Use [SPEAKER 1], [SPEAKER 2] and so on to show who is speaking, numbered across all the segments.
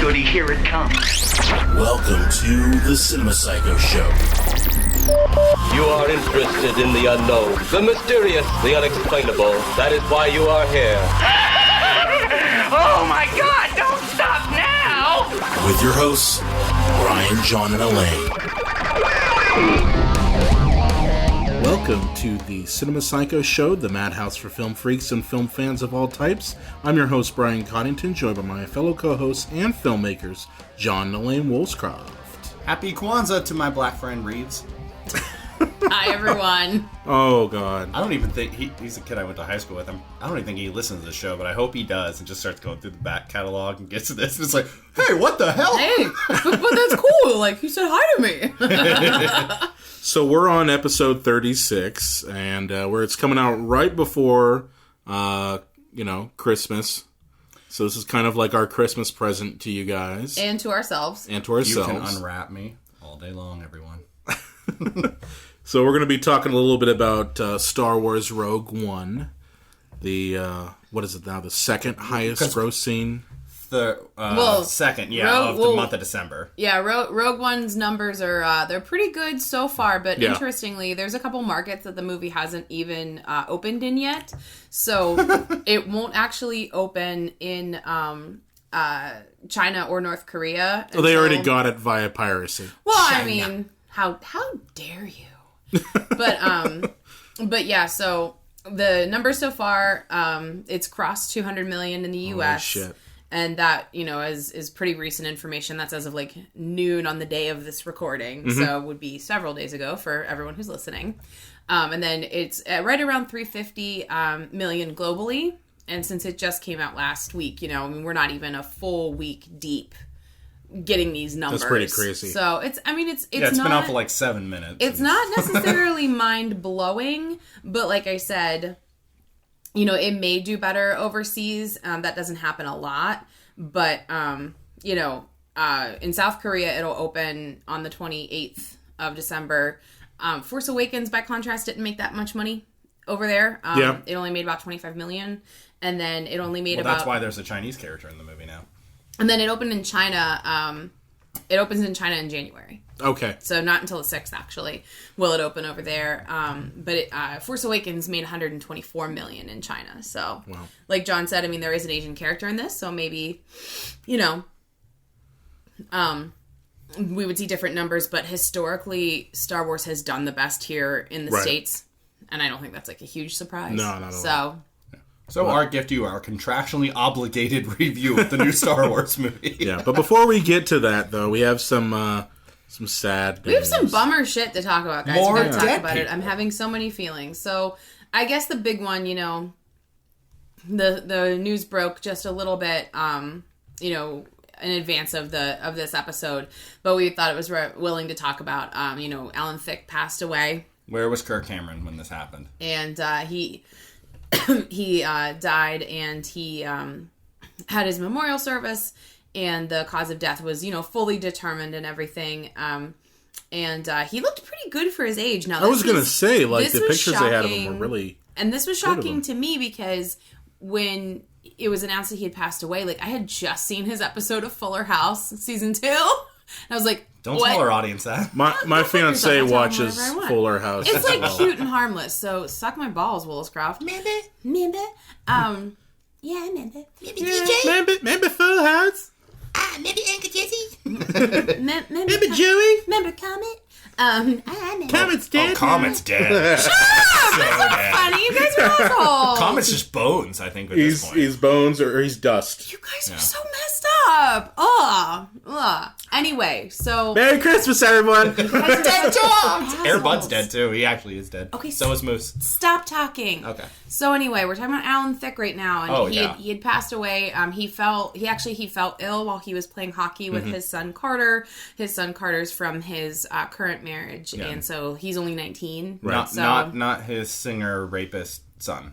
[SPEAKER 1] goody, here it comes.
[SPEAKER 2] Welcome to the Cinema Psycho Show.
[SPEAKER 3] You are interested in the unknown, the mysterious, the unexplainable. That is why you are here.
[SPEAKER 1] Oh my God, don't stop now!
[SPEAKER 2] With your hosts, Brian, John, and Elaine.
[SPEAKER 4] Welcome to the Cinema Psycho Show, the madhouse for film freaks and film fans of all types. I'm your host, Brian Coddington, joined by my fellow co-hosts and filmmakers, John and Elaine Wolfscroft.
[SPEAKER 5] Happy Kwanzaa to my black friend Reeves.
[SPEAKER 6] Hi, everyone.
[SPEAKER 4] Oh, God.
[SPEAKER 5] I don't even think he's a kid I went to high school with. I don't even think he listens to the show, but I hope he does and just starts going through the back catalog and gets to this. And it's like, hey, what the hell?
[SPEAKER 6] Hey, but that's cool. Like, you said hi to me.
[SPEAKER 4] So we're on episode 36, and where it's coming out right before, Christmas. So this is kind of like our Christmas present to you guys.
[SPEAKER 6] And to ourselves.
[SPEAKER 4] And to ourselves.
[SPEAKER 5] You can unwrap me all day long, everyone.
[SPEAKER 4] So we're going to be talking a little bit about Star Wars Rogue One. The, what is it now? The second highest grossing.
[SPEAKER 5] Second, of the month of December.
[SPEAKER 6] Yeah, Rogue One's numbers are, they're pretty good so far, but interestingly, there's a couple markets that the movie hasn't even opened in yet. So it won't actually open in China or North Korea.
[SPEAKER 4] Oh, they already got it via piracy.
[SPEAKER 6] Well, China. I mean, how dare you? But yeah, so the numbers so far, it's crossed 200 million in the U.S.
[SPEAKER 4] Holy shit.
[SPEAKER 6] And that, is pretty recent information. That's as of like noon on the day of this recording. Mm-hmm. So it would be several days ago for everyone who's listening. And then it's right around 350 million globally. And since it just came out last week, we're not even a full week deep getting these numbers.
[SPEAKER 4] That's pretty crazy.
[SPEAKER 6] So it's
[SPEAKER 5] not, been out for like 7 minutes.
[SPEAKER 6] It's not necessarily mind blowing, but like I said, it may do better overseas. That doesn't happen a lot, but in South Korea it'll open on the 28th of December. Force Awakens, by contrast, didn't make that much money over there. It only made about 25 million, and then it only made
[SPEAKER 5] that's why there's a Chinese character in the movie now.
[SPEAKER 6] And then it opened in China. It opens in China in January.
[SPEAKER 4] Okay.
[SPEAKER 6] So not until the 6th, actually, will it open over there. But Force Awakens made 124 million in China. So, like John said, there is an Asian character in this. So maybe, we would see different numbers. But historically, Star Wars has done the best here in the States. And I don't think that's like a huge surprise.
[SPEAKER 4] No, not at all.
[SPEAKER 5] So our gift to you, our contractually obligated review of the new Star Wars movie.
[SPEAKER 4] Yeah, but before we get to that, though, we have some sad news.
[SPEAKER 6] We have some bummer shit to talk about, guys.
[SPEAKER 5] More
[SPEAKER 6] we gotta talk
[SPEAKER 5] dead
[SPEAKER 6] about
[SPEAKER 5] people.
[SPEAKER 6] it. I'm having so many feelings. So I guess the big one, the news broke just a little bit, in advance of this episode, but we thought it was willing to talk about. Alan Thicke passed away.
[SPEAKER 5] Where was Kirk Cameron when this happened?
[SPEAKER 6] And he died, and he had his memorial service, and the cause of death was, fully determined and everything. And he looked pretty good for his age. Now,
[SPEAKER 4] I was going to say, like, the pictures
[SPEAKER 6] shocking,
[SPEAKER 4] they had of him were really...
[SPEAKER 6] And this was shocking to me because when it was announced that he had passed away, like, I had just seen his episode of Fuller House, season 2. And I was like,
[SPEAKER 5] Don't tell our audience that.
[SPEAKER 4] My fiance watches Fuller House.
[SPEAKER 6] It's like cute and harmless, so suck my balls, Wollscroft. Remember? Yeah, remember.
[SPEAKER 4] Remember Full House?
[SPEAKER 6] Remember Uncle Jesse?
[SPEAKER 4] Remember Joey?
[SPEAKER 6] Remember Comet? I remember.
[SPEAKER 4] Comet's dead.
[SPEAKER 5] Oh, Comet's dead.
[SPEAKER 6] Shut up! That's not funny. You guys are assholes.
[SPEAKER 5] Comet's just bones, I think, at this point.
[SPEAKER 4] He's bones or he's dust.
[SPEAKER 6] You guys are so messed up. Ugh. Anyway, so...
[SPEAKER 4] Merry Christmas, everyone!
[SPEAKER 5] Dead John! Air Bud's dead, too. He actually is dead.
[SPEAKER 6] Okay,
[SPEAKER 5] so is Moose.
[SPEAKER 6] Stop talking.
[SPEAKER 5] Okay.
[SPEAKER 6] So anyway, we're talking about Alan Thicke right now, and he had passed away. He felt ill while he was playing hockey with his son Carter. His son Carter's from his current marriage, and so he's only 19.
[SPEAKER 5] Right.
[SPEAKER 6] So,
[SPEAKER 5] Not his singer rapist son,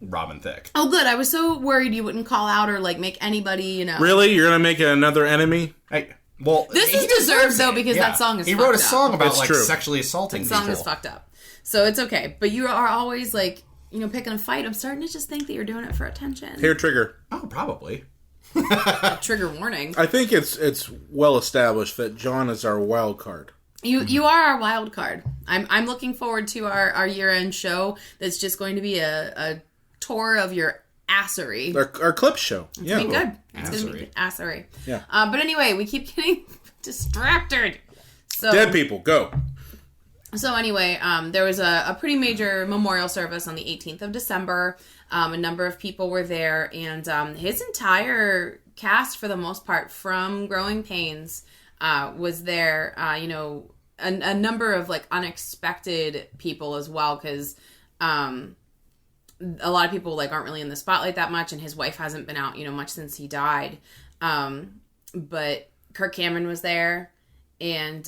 [SPEAKER 5] Robin Thicke.
[SPEAKER 6] Oh, good. I was so worried you wouldn't call out or like make anybody,
[SPEAKER 4] Really? You're gonna make another enemy?
[SPEAKER 5] Hey. Well,
[SPEAKER 6] this is deserved though because that song is.
[SPEAKER 5] He
[SPEAKER 6] fucked
[SPEAKER 5] wrote a
[SPEAKER 6] up.
[SPEAKER 5] song about
[SPEAKER 4] It's true.
[SPEAKER 5] sexually assaulting
[SPEAKER 6] people.
[SPEAKER 5] people.
[SPEAKER 6] That song is fucked up, so it's okay. But you are always like picking a fight. I'm starting to just think that you're doing it for attention.
[SPEAKER 4] Hair trigger.
[SPEAKER 5] Oh, probably.
[SPEAKER 6] A trigger warning.
[SPEAKER 4] I think it's well established that John is our wild card.
[SPEAKER 6] You are our wild card. I'm looking forward to our year-end show that's just going to be a tour of your assery.
[SPEAKER 4] Our clip show.
[SPEAKER 6] It's going to be good. It's going to be good. Assery.
[SPEAKER 4] Yeah.
[SPEAKER 6] But anyway, we keep getting distracted. So,
[SPEAKER 4] Dead people, go.
[SPEAKER 6] So anyway, there was a pretty major memorial service on the 18th of December. A number of people were there, and his entire cast, for the most part, from Growing Pains, was there. A number of like unexpected people as well, because a lot of people like aren't really in the spotlight that much, and his wife hasn't been out much since he died. But Kirk Cameron was there, and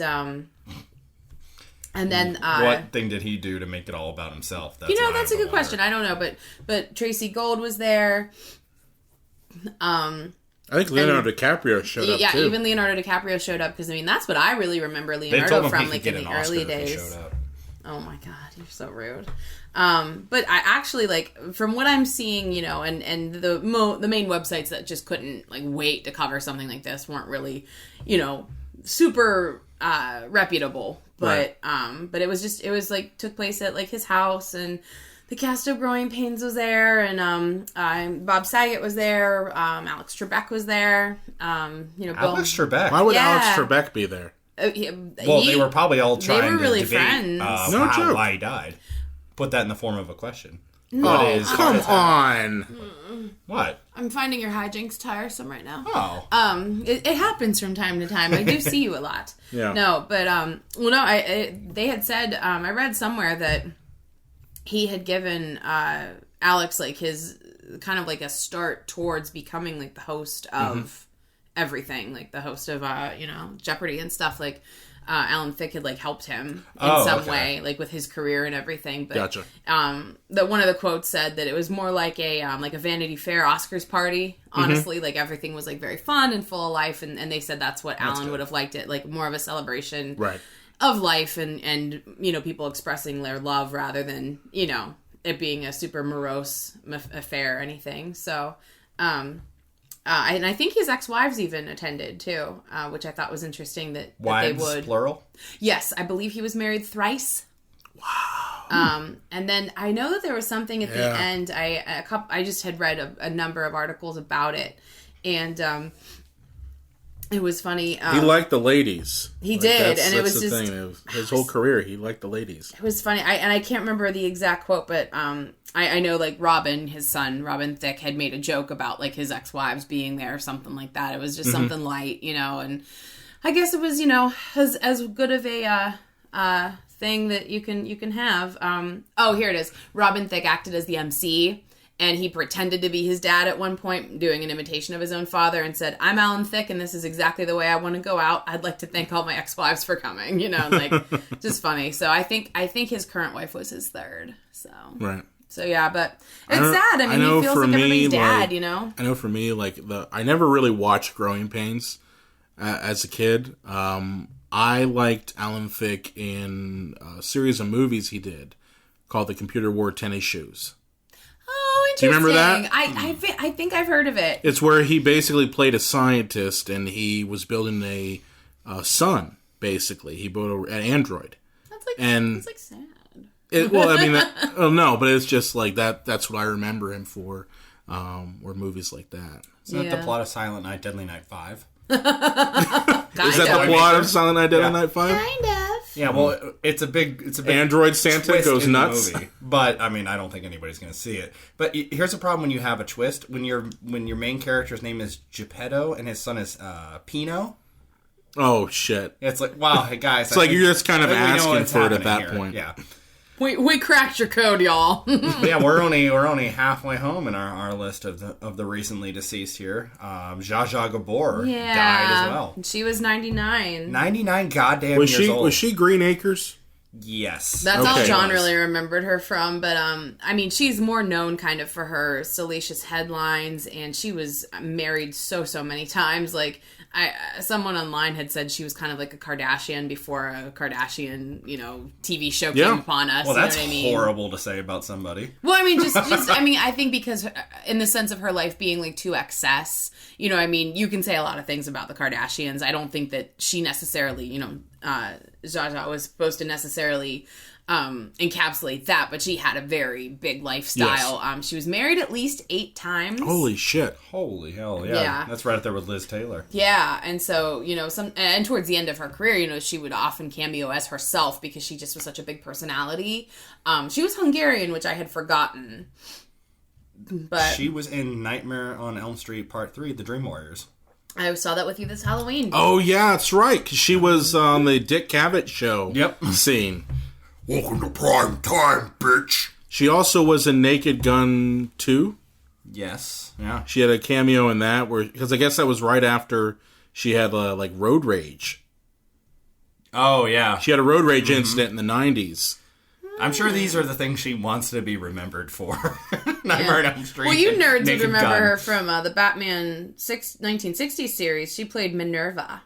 [SPEAKER 6] then
[SPEAKER 5] what thing did he do to make it all about himself?
[SPEAKER 6] That's a good question. I don't know, but Tracy Gold was there.
[SPEAKER 4] I think Leonardo DiCaprio showed up too.
[SPEAKER 6] Yeah, even Leonardo DiCaprio showed up, because that's what I really remember Leonardo from, like in the early days. Oh my god, you're so rude. But I actually, like, from what I'm seeing, and the main websites that just couldn't like wait to cover something like this weren't really, super reputable. But
[SPEAKER 4] right.
[SPEAKER 6] But it was like took place at like his house, and the cast of Growing Pains was there, and Bob Saget was there, Alex Trebek was there, Bill.
[SPEAKER 5] Alex Trebek.
[SPEAKER 4] Why would Alex Trebek be there?
[SPEAKER 5] They were probably all trying to
[SPEAKER 6] really
[SPEAKER 5] debate
[SPEAKER 6] friends.
[SPEAKER 5] why he died. Put that in the form of a question.
[SPEAKER 4] No, come on.
[SPEAKER 5] What?
[SPEAKER 6] I'm finding your hijinks tiresome right now.
[SPEAKER 5] Oh.
[SPEAKER 6] It happens from time to time. I do see you a lot.
[SPEAKER 4] Yeah.
[SPEAKER 6] No, but they had said, I read somewhere that he had given Alex like his kind of like a start towards becoming like the host of everything, like the host of Jeopardy and stuff. Like Alan Thicke had like helped him in some way, like with his career and everything. But
[SPEAKER 4] Gotcha.
[SPEAKER 6] That one of the quotes said that it was more like a Vanity Fair Oscars party. Honestly, like everything was like very fun and full of life, and they said that's what Alan would have liked it, like more of a celebration,
[SPEAKER 4] right,
[SPEAKER 6] of life and people expressing their love rather than it being a super morose affair or anything. So and I think his ex-wives even attended too, which I thought was interesting that
[SPEAKER 5] Wives,
[SPEAKER 6] they would.
[SPEAKER 5] Plural?
[SPEAKER 6] Yes, I believe he was married thrice. Wow. And then I know that there was something at the end. I just had read a number of articles about it, and it was funny.
[SPEAKER 4] He liked the ladies.
[SPEAKER 6] He did, and it was
[SPEAKER 4] the
[SPEAKER 6] just
[SPEAKER 4] thing. His whole career. He liked the ladies.
[SPEAKER 6] It was funny. I can't remember the exact quote, but I know like Robin, his son, Robin Thicke, had made a joke about like his ex-wives being there or something like that. It was just something light, and I guess it was, as good of a thing that you can have. Here it is. Robin Thicke acted as the MC, and he pretended to be his dad at one point, doing an imitation of his own father, and said, "I'm Alan Thicke, and this is exactly the way I want to go out. I'd like to thank all my ex-wives for coming." Like just funny. So I think his current wife was his third. So
[SPEAKER 4] right.
[SPEAKER 6] So yeah, but it's sad. I mean, he feels like everybody's dad,
[SPEAKER 4] I know for me, like I never really watched Growing Pains as a kid. I liked Alan Thicke in a series of movies he did called The Computer Wore Tennis Shoes.
[SPEAKER 6] Oh, interesting.
[SPEAKER 4] Do you remember that?
[SPEAKER 6] I think I've heard of it.
[SPEAKER 4] It's where he basically played a scientist, and he was building a sun. Basically, he built an android.
[SPEAKER 6] That's like sad.
[SPEAKER 4] No, but it's just like that. That's what I remember him for, or movies like that.
[SPEAKER 5] Isn't that the plot of Silent Night, Deadly Night 5?
[SPEAKER 4] Is that the plot of Silent Night, Deadly Night 5?
[SPEAKER 6] Kind of.
[SPEAKER 5] Yeah, well, it's a big
[SPEAKER 4] Android Santa goes nuts.
[SPEAKER 5] The movie. But I mean, I don't think anybody's going to see it. But here's the problem when you have a twist: when your main character's name is Geppetto and his son is Pino.
[SPEAKER 4] Oh shit!
[SPEAKER 5] It's like, wow, hey guys,
[SPEAKER 4] it's like you're just kind of asking for it at that point.
[SPEAKER 5] Yeah.
[SPEAKER 6] We cracked your code, y'all.
[SPEAKER 5] Yeah, we're only halfway home in our list of the recently deceased here. Zsa Zsa Gabor died as well.
[SPEAKER 6] She was 99.
[SPEAKER 5] 99 goddamn years old.
[SPEAKER 4] Was she Green Acres?
[SPEAKER 5] Yes.
[SPEAKER 6] That's all
[SPEAKER 4] Okay.
[SPEAKER 6] John really remembered her from. But, I mean, she's more known kind of for her salacious headlines, and she was married so many times. Like, someone online had said she was kind of like a Kardashian before a Kardashian, TV show came upon us.
[SPEAKER 5] Well, that's
[SPEAKER 6] you know what I mean?
[SPEAKER 5] horrible to say about somebody.
[SPEAKER 6] Well, I mean, I think because in the sense of her life being like to excess, I mean, you can say a lot of things about the Kardashians. I don't think that she necessarily, Zsa was supposed to necessarily encapsulate that, but she had a very big lifestyle.
[SPEAKER 4] Yes.
[SPEAKER 6] She was married at least 8 times.
[SPEAKER 4] Holy shit.
[SPEAKER 5] Holy hell, yeah.
[SPEAKER 6] Yeah.
[SPEAKER 5] That's right up there with Liz Taylor.
[SPEAKER 6] Yeah, and so, and towards the end of her career, she would often cameo as herself because she just was such a big personality. She was Hungarian, which I had forgotten. But
[SPEAKER 5] She was in Nightmare on Elm Street Part 3, The Dream Warriors.
[SPEAKER 6] I saw that with you this Halloween.
[SPEAKER 4] Oh, yeah, that's right. 'Cause she was on the Dick Cavett show
[SPEAKER 5] Yep.
[SPEAKER 4] scene.
[SPEAKER 2] Welcome to prime time, bitch.
[SPEAKER 4] She also was in Naked Gun 2.
[SPEAKER 5] Yes. Yeah.
[SPEAKER 4] She had a cameo in that, because I guess that was right after she had, road rage.
[SPEAKER 5] Oh, yeah.
[SPEAKER 4] She had a road rage incident in the 90s.
[SPEAKER 5] I'm sure these are the things she wants to be remembered for. Nightmare on Elm Street.
[SPEAKER 6] Well, you nerds would
[SPEAKER 5] Naked
[SPEAKER 6] remember
[SPEAKER 5] Gun.
[SPEAKER 6] her from the Batman 1960s series. She played Minerva.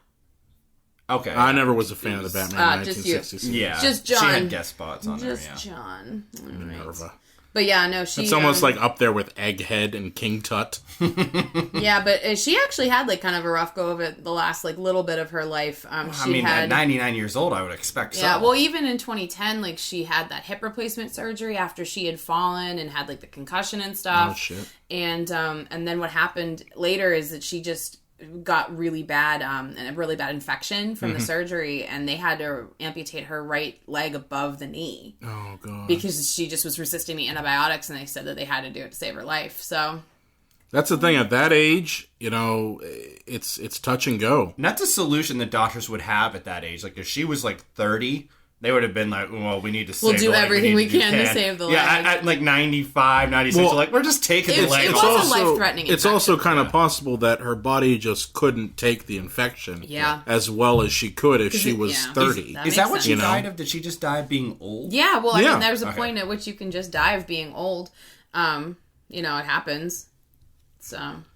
[SPEAKER 5] Okay.
[SPEAKER 4] I never was a fan of the Batman
[SPEAKER 6] just you.
[SPEAKER 4] 1960s.
[SPEAKER 5] Yeah.
[SPEAKER 6] Just
[SPEAKER 5] She
[SPEAKER 6] John.
[SPEAKER 5] had guest spots on there,
[SPEAKER 6] Just
[SPEAKER 5] yeah.
[SPEAKER 6] John. All right.
[SPEAKER 4] Minerva.
[SPEAKER 6] But yeah, no, she...
[SPEAKER 4] It's almost like up there with Egghead and King Tut.
[SPEAKER 6] Yeah, but she actually had kind of a rough go of it the last little bit of her life.
[SPEAKER 5] At 99 years old, I would expect so.
[SPEAKER 6] Yeah, well, even in 2010, she had that hip replacement surgery after she had fallen and had the concussion and stuff.
[SPEAKER 4] Oh, shit.
[SPEAKER 6] And then what happened later is that she just got really bad, a really bad infection from the surgery, and they had to amputate her right leg above the knee.
[SPEAKER 4] Oh, God.
[SPEAKER 6] Because she just was resisting the antibiotics, and they said that they had to do it to save her life. So
[SPEAKER 4] That's the thing. At that age, it's touch and go.
[SPEAKER 5] And that's a solution that doctors would have at that age. Like, if she was 30, they would have been like, well, we need to save
[SPEAKER 6] We'll do
[SPEAKER 5] the leg.
[SPEAKER 6] everything we
[SPEAKER 5] need to
[SPEAKER 6] can to save the
[SPEAKER 5] Yeah,
[SPEAKER 6] leg.
[SPEAKER 5] at 95, 96,
[SPEAKER 4] Well,
[SPEAKER 5] they're we're just taking the leg
[SPEAKER 6] it
[SPEAKER 5] off.
[SPEAKER 6] was a life-threatening
[SPEAKER 4] It's
[SPEAKER 6] infection.
[SPEAKER 4] also kind of possible that her body just couldn't take the infection as well as she could if she was 30.
[SPEAKER 6] That
[SPEAKER 5] Is that
[SPEAKER 6] makes
[SPEAKER 5] what she
[SPEAKER 6] sense.
[SPEAKER 5] died of? Did she just die of being old?
[SPEAKER 6] Yeah, well, I
[SPEAKER 4] Yeah.
[SPEAKER 6] mean, there's a
[SPEAKER 5] Okay.
[SPEAKER 6] point at which you can just die of being old. It happens.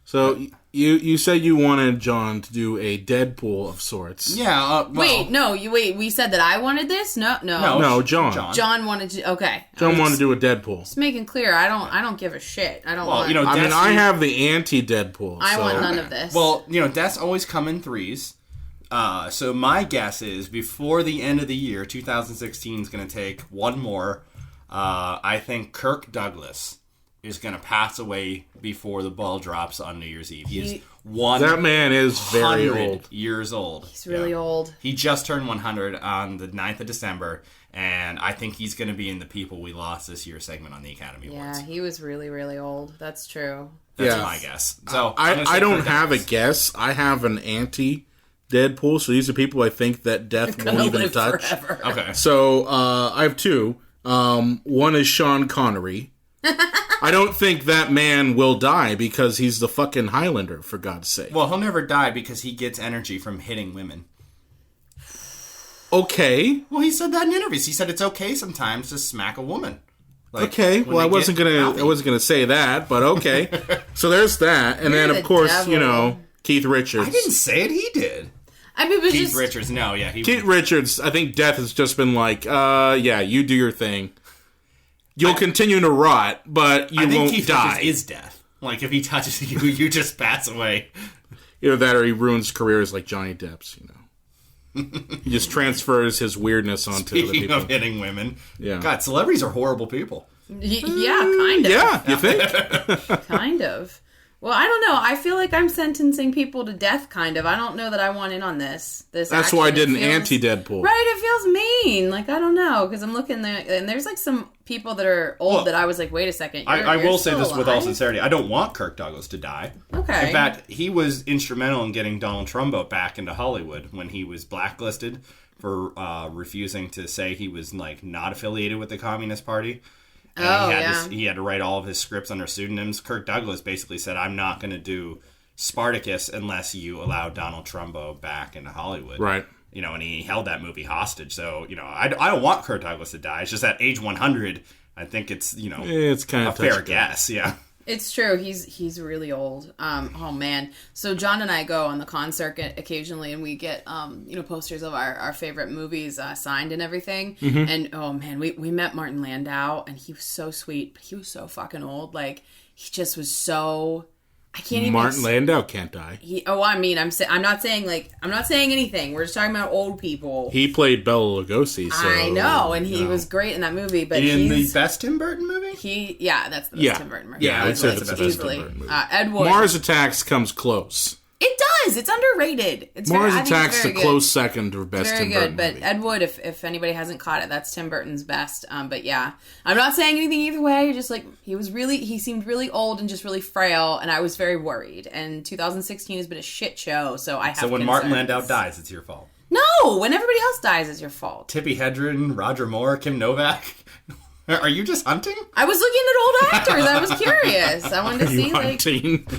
[SPEAKER 4] So you said you wanted John to do a Deadpool of sorts.
[SPEAKER 5] Yeah.
[SPEAKER 6] We said that I wanted this? No.
[SPEAKER 4] No, John.
[SPEAKER 6] John wanted to, okay.
[SPEAKER 4] John wanted to do a Deadpool.
[SPEAKER 6] Just making clear, I don't give a shit. I don't
[SPEAKER 5] Well,
[SPEAKER 6] want,
[SPEAKER 4] I mean,
[SPEAKER 5] That's
[SPEAKER 4] I
[SPEAKER 5] the-
[SPEAKER 4] have the anti-Deadpool.
[SPEAKER 6] I
[SPEAKER 4] so.
[SPEAKER 6] want none of this.
[SPEAKER 5] Well, deaths always come in threes. So my guess is before the end of the year, 2016 is going to take one more. I think Kirk Douglas is going to pass away before the ball drops on New Year's Eve. He is
[SPEAKER 4] That man is very
[SPEAKER 5] 100
[SPEAKER 4] old.
[SPEAKER 5] years old.
[SPEAKER 6] He's really old.
[SPEAKER 5] He just turned 100 on the 9th of December, and I think he's going to be in the People We Lost this year segment on the Academy Awards.
[SPEAKER 6] Yeah, he was really, really old. That's true.
[SPEAKER 5] That's
[SPEAKER 4] Yeah.
[SPEAKER 5] my guess. So I'm gonna say
[SPEAKER 4] I don't
[SPEAKER 5] Kirk
[SPEAKER 4] have a
[SPEAKER 5] Douglas.
[SPEAKER 4] guess. I have an anti-Deadpool, so these are people I think that death
[SPEAKER 6] Gonna
[SPEAKER 4] won't even
[SPEAKER 6] live
[SPEAKER 4] touch.
[SPEAKER 6] forever.
[SPEAKER 5] Okay.
[SPEAKER 4] So I have two. One is Sean Connery. I don't think that man will die because he's the fucking Highlander, for God's sake.
[SPEAKER 5] Well, he'll never die because he gets energy from hitting women.
[SPEAKER 4] Okay.
[SPEAKER 5] Well, he said that in interviews. He said it's okay sometimes to smack a woman.
[SPEAKER 4] Okay.
[SPEAKER 5] when
[SPEAKER 4] Well, I
[SPEAKER 5] they
[SPEAKER 4] wasn't
[SPEAKER 5] get
[SPEAKER 4] gonna
[SPEAKER 5] mouthy.
[SPEAKER 4] say that, but okay. So there's that, and
[SPEAKER 6] You're
[SPEAKER 4] then of
[SPEAKER 6] the
[SPEAKER 4] course
[SPEAKER 6] devil.
[SPEAKER 4] Keith Richards.
[SPEAKER 5] I didn't say it. He did.
[SPEAKER 6] I mean, it was
[SPEAKER 5] Keith
[SPEAKER 6] just...
[SPEAKER 5] Richards. No, yeah, he.
[SPEAKER 4] Keith Richards. I think death has just been like, yeah, you do your thing. You'll continue to rot, but you
[SPEAKER 5] I think
[SPEAKER 4] won't
[SPEAKER 5] Keith
[SPEAKER 4] die.
[SPEAKER 5] Richards is death. Like if he touches you, you just pass away.
[SPEAKER 4] Either that or he ruins careers like Johnny Depp's, He just transfers his weirdness onto other
[SPEAKER 5] Speaking
[SPEAKER 4] people.
[SPEAKER 5] of hitting women,
[SPEAKER 4] Yeah.
[SPEAKER 5] God, celebrities are horrible people.
[SPEAKER 6] Yeah, kind of.
[SPEAKER 4] Yeah, you think?
[SPEAKER 6] Kind of. Well, I don't know. I feel like I'm sentencing people to death, kind of. I don't know that I want in on this.
[SPEAKER 4] That's
[SPEAKER 6] action.
[SPEAKER 4] why I did
[SPEAKER 6] It
[SPEAKER 4] an
[SPEAKER 6] feels-
[SPEAKER 4] anti-Deadpool.
[SPEAKER 6] Right, it feels mean. I don't know, because I'm looking there, and there's some people that are old
[SPEAKER 5] Well,
[SPEAKER 6] that I was like, wait a second.
[SPEAKER 5] I
[SPEAKER 6] you're
[SPEAKER 5] will say
[SPEAKER 6] still
[SPEAKER 5] this with all
[SPEAKER 6] alive?
[SPEAKER 5] sincerity. I don't want Kirk Douglas to die.
[SPEAKER 6] Okay.
[SPEAKER 5] In fact, he was instrumental in getting Donald Trumbo back into Hollywood when he was blacklisted for refusing to say he was not affiliated with the Communist Party. And he had to write all of his scripts under pseudonyms. Kirk Douglas basically said, I'm not going to do Spartacus unless you allow Donald Trumbo back into Hollywood.
[SPEAKER 4] Right.
[SPEAKER 5] and he held that movie hostage. So, I don't want Kirk Douglas to die. It's just at age 100, I think it's,
[SPEAKER 4] it's kind of
[SPEAKER 5] a fair guess. Yeah.
[SPEAKER 6] It's true. He's really old. Oh man. So John and I go on the con circuit occasionally, and we get posters of our favorite movies signed and everything. Mm-hmm. And oh man, we met Martin Landau, and he was so sweet, but he was so fucking old. Like he just was so. I can't even.
[SPEAKER 4] Martin Landau can't die.
[SPEAKER 6] I'm not saying anything. We're just talking about old people.
[SPEAKER 4] He played Bela Lugosi. So,
[SPEAKER 6] I know, and he was great in that movie. But
[SPEAKER 5] in the best Tim Burton movie.
[SPEAKER 6] That's the best Tim Burton movie.
[SPEAKER 4] Yeah, that's the best Tim Burton movie.
[SPEAKER 6] Ed Wood.
[SPEAKER 4] Mars Attacks comes close.
[SPEAKER 6] It does. It's underrated.
[SPEAKER 4] Mars Attacks is a close second to best Tim Burton movie.
[SPEAKER 6] But Ed Wood, if anybody hasn't caught it, that's Tim Burton's best. But yeah, I'm not saying anything either way. Just like he seemed really old and just really frail, and I was very worried. And 2016 has been a shit show, so I have. So
[SPEAKER 5] when Martin Landau dies, it's your fault.
[SPEAKER 6] No, when everybody else dies, it's your fault.
[SPEAKER 5] Tippi Hedren, Roger Moore, Kim Novak. Are you just hunting?
[SPEAKER 6] I was looking at old actors. I was curious. I wanted to see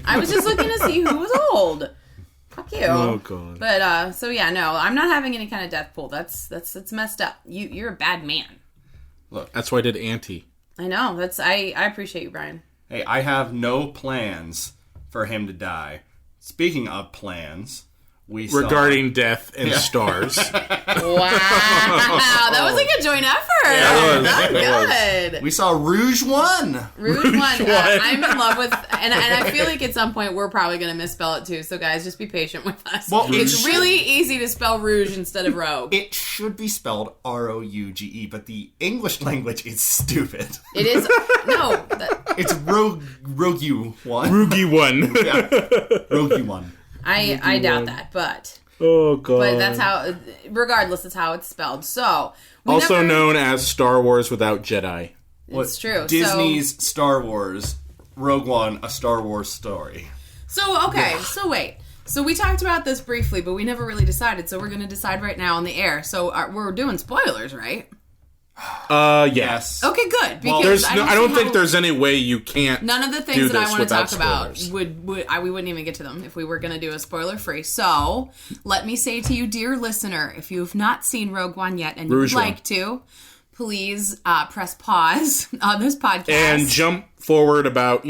[SPEAKER 6] I was just looking to see who was old. Fuck you.
[SPEAKER 4] Oh god.
[SPEAKER 6] But so yeah, no, I'm not having any kind of death pool. That's messed up. You're a bad man.
[SPEAKER 5] Look,
[SPEAKER 4] that's why I did Auntie.
[SPEAKER 6] I know. I appreciate you, Brian.
[SPEAKER 5] Hey, I have no plans for him to die. Speaking of plans,
[SPEAKER 4] regarding death and stars.
[SPEAKER 6] Wow, that was like a joint effort. Yeah, that was good.
[SPEAKER 5] We saw Rouge One.
[SPEAKER 6] Rouge One. I'm in love with, and I feel like at some point we're probably going to misspell it too. So guys, just be patient with us. Well, it's really easy to spell Rouge instead of Rogue.
[SPEAKER 5] It should be spelled Rouge, but the English language is stupid.
[SPEAKER 6] It is no.
[SPEAKER 5] It's Rogue One.
[SPEAKER 4] Rogue One.
[SPEAKER 5] Yeah. Rogue One.
[SPEAKER 6] I doubt that, but
[SPEAKER 4] oh god.
[SPEAKER 6] But that's how. Regardless, it's how it's spelled. So
[SPEAKER 4] also known as Star Wars without Jedi.
[SPEAKER 6] It's true.
[SPEAKER 5] Disney's Star Wars, Rogue One, a Star Wars story.
[SPEAKER 6] So okay, so wait. So we talked about this briefly, but we never really decided. So we're going to decide right now on the air. So we're doing spoilers, right?
[SPEAKER 4] Yes.
[SPEAKER 6] Okay, good. Because
[SPEAKER 4] I don't think there's any way you can't.
[SPEAKER 6] None of the things that I want to talk
[SPEAKER 5] spoilers.
[SPEAKER 6] about we wouldn't even get to them if we were going to do a spoiler free. So let me say to you, dear listener, if you have not seen Rogue One yet and you would like to, please press pause on this podcast
[SPEAKER 4] and jump forward about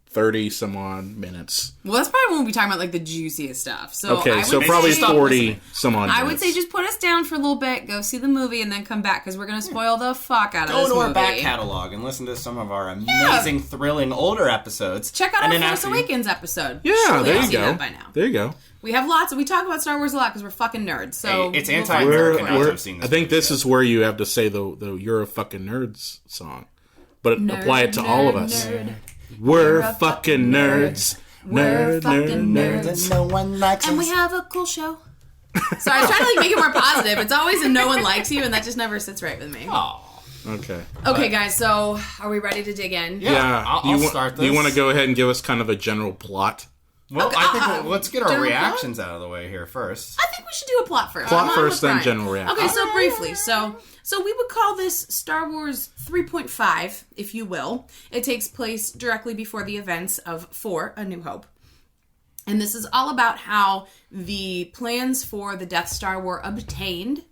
[SPEAKER 4] 30 some odd minutes.
[SPEAKER 6] Well, that's probably when we'll be talking about like the juiciest stuff. So
[SPEAKER 4] okay, so probably 40 some odd minutes.
[SPEAKER 6] I would say just put us down for a little bit, go see the movie, and then come back because we're going to spoil the fuck out of this movie.
[SPEAKER 5] Go to our back catalog and listen to some of our amazing, thrilling older episodes.
[SPEAKER 6] Check out our Force Awakens episode.
[SPEAKER 4] Yeah,
[SPEAKER 6] surely
[SPEAKER 4] there you go.
[SPEAKER 6] By now.
[SPEAKER 4] There you go.
[SPEAKER 6] We have lots. We talk about Star Wars a lot because we're fucking nerds. So
[SPEAKER 5] it's anti-American.
[SPEAKER 4] I think this is where you have to say the "You're a fucking nerds" song, but apply it to all of us.
[SPEAKER 6] Nerd.
[SPEAKER 4] We're fucking nerds.
[SPEAKER 6] We're fucking nerds.
[SPEAKER 5] And no one likes us.
[SPEAKER 6] And we have a cool show. Sorry, I was trying to make it more positive. It's always a no one likes you, and that just never sits right with me.
[SPEAKER 5] Oh.
[SPEAKER 4] Okay.
[SPEAKER 6] Okay, guys, so are we ready to dig in?
[SPEAKER 5] Yeah. I'll start this.
[SPEAKER 4] Do you want to go ahead and give us kind of a general plot?
[SPEAKER 5] Well, I think let's get our reactions out of the way here first.
[SPEAKER 6] I think we should do a plot first.
[SPEAKER 4] Plot first, then general reaction.
[SPEAKER 6] Okay, so briefly. So we would call this Star Wars 3.5, if you will. It takes place directly before the events of 4, A New Hope. And this is all about how the plans for the Death Star were obtained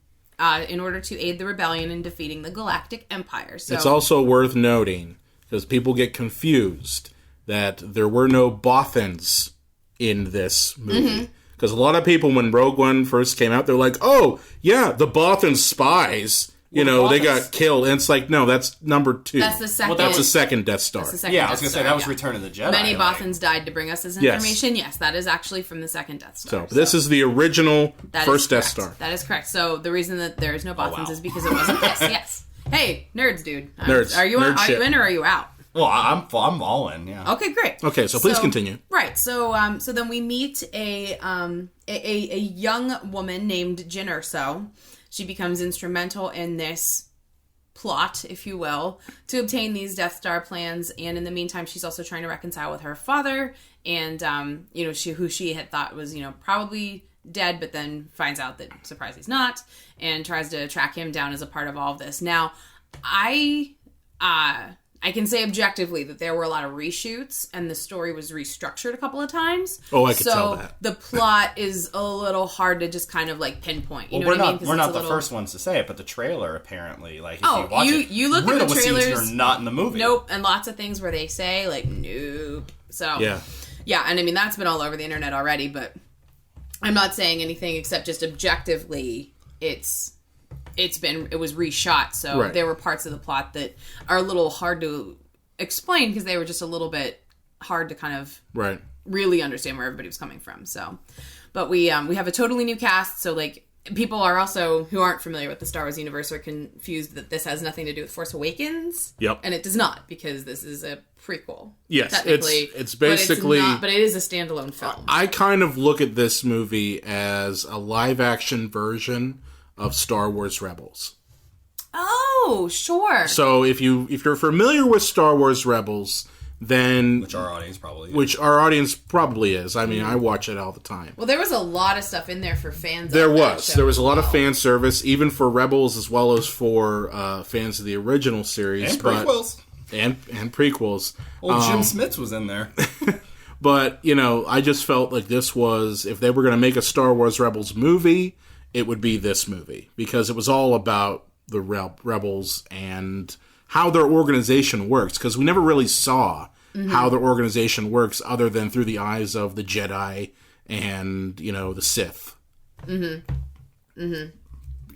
[SPEAKER 6] in order to aid the rebellion in defeating the Galactic Empire. So
[SPEAKER 4] it's also worth noting, because people get confused, that there were no Bothans in this movie. Because a lot of people, when Rogue One first came out, they're like, oh, yeah, the Bothan spies, they got killed. And it's like, no, that's number 2.
[SPEAKER 6] That's the second.
[SPEAKER 4] Well, that's the second Death Star.
[SPEAKER 5] I was going to say, that was Return of the Jedi.
[SPEAKER 6] Many Bothans died to bring us this information. Yes, that is actually from the second Death Star.
[SPEAKER 4] So this is the original first Death Star.
[SPEAKER 6] That is correct. So the reason that there is no Bothans is because it wasn't this. Yes. Hey, nerds, dude.
[SPEAKER 4] Nerds.
[SPEAKER 6] Are you in or are you out?
[SPEAKER 5] Well, I'm all in, yeah.
[SPEAKER 6] Okay, great.
[SPEAKER 4] Okay, so please continue.
[SPEAKER 6] Right. So then we meet a young woman named Jyn Erso. She becomes instrumental in this plot, if you will, to obtain these Death Star plans. And in the meantime, she's also trying to reconcile with her father and, who she had thought was, probably dead, but then finds out that, surprise, he's not, and tries to track him down as a part of all of this. Now, I I can say objectively that there were a lot of reshoots and the story was restructured a couple of times.
[SPEAKER 4] Oh, I could tell that.
[SPEAKER 6] The plot is a little hard to just kind of like pinpoint. You know
[SPEAKER 5] we're
[SPEAKER 6] what I
[SPEAKER 5] not
[SPEAKER 6] mean?
[SPEAKER 5] we're not the first ones to say it, but the trailer apparently, like, if you
[SPEAKER 6] Oh,
[SPEAKER 5] watch
[SPEAKER 6] you look at
[SPEAKER 5] riddle
[SPEAKER 6] the
[SPEAKER 5] with scenes
[SPEAKER 6] trailers.
[SPEAKER 5] that are not in the movie.
[SPEAKER 6] Nope, and lots of things where they say like nope. So yeah, and I mean that's been all over the internet already. But I'm not saying anything except just objectively, it was reshot, so there were parts of the plot that are a little hard to explain because they were just a little bit hard to kind of really understand where everybody was coming from. So, but we have a totally new cast, so like people are also who aren't familiar with the Star Wars universe are confused that this has nothing to do with Force Awakens.
[SPEAKER 4] Yep,
[SPEAKER 6] and it does not because this is a prequel.
[SPEAKER 4] Yes,
[SPEAKER 6] technically,
[SPEAKER 4] it's basically,
[SPEAKER 6] but it is a standalone film.
[SPEAKER 4] I kind of look at this movie as a live action version of Star Wars Rebels.
[SPEAKER 6] Oh, sure.
[SPEAKER 4] So if you're familiar with Star Wars Rebels, then
[SPEAKER 5] which our audience probably is. I mean, I watch it all the time.
[SPEAKER 6] Well, there was a lot of stuff in there for fans.
[SPEAKER 4] There was a lot of fan service, even for Rebels as well as for fans of the original series
[SPEAKER 5] and prequels.
[SPEAKER 4] And prequels.
[SPEAKER 5] Old Jim Smits was in there.
[SPEAKER 4] But I just felt like this was, if they were going to make a Star Wars Rebels movie, it would be this movie because it was all about the rebels and how their organization works, because we never really saw how their organization works other than through the eyes of the Jedi and the Sith.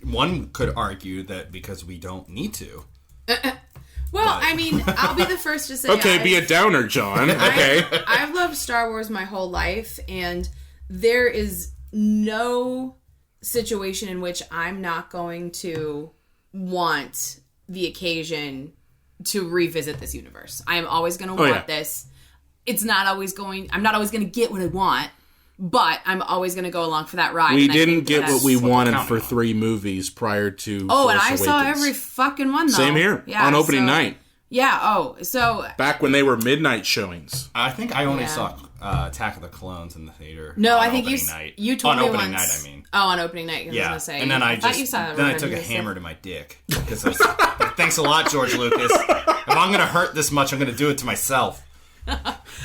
[SPEAKER 5] One could argue that because we don't need to.
[SPEAKER 6] I mean, I'll be the first to say
[SPEAKER 4] okay, be a downer, John. Okay.
[SPEAKER 6] I've loved Star Wars my whole life, and there is no situation in which I'm not going to want the occasion to revisit this universe. I am always going to want this. I'm not always going to get what I want, but I'm always going to go along for that ride.
[SPEAKER 4] We didn't get what we wanted for 3 movies prior to Force
[SPEAKER 6] and I
[SPEAKER 4] Awakens.
[SPEAKER 6] saw every fucking one, though.
[SPEAKER 4] Same here. Yeah, on opening night.
[SPEAKER 6] Yeah,
[SPEAKER 4] back when they were midnight showings.
[SPEAKER 5] I think I only saw Attack of the Clones in the theater.
[SPEAKER 6] No, I think you told me
[SPEAKER 5] on opening
[SPEAKER 6] once.
[SPEAKER 5] night, I mean.
[SPEAKER 6] Oh, on opening night,
[SPEAKER 5] yeah.
[SPEAKER 6] I was going to say.
[SPEAKER 5] And then I took a hammer to my dick. Because thanks a lot, George Lucas. If I'm going to hurt this much, I'm going to do it to myself.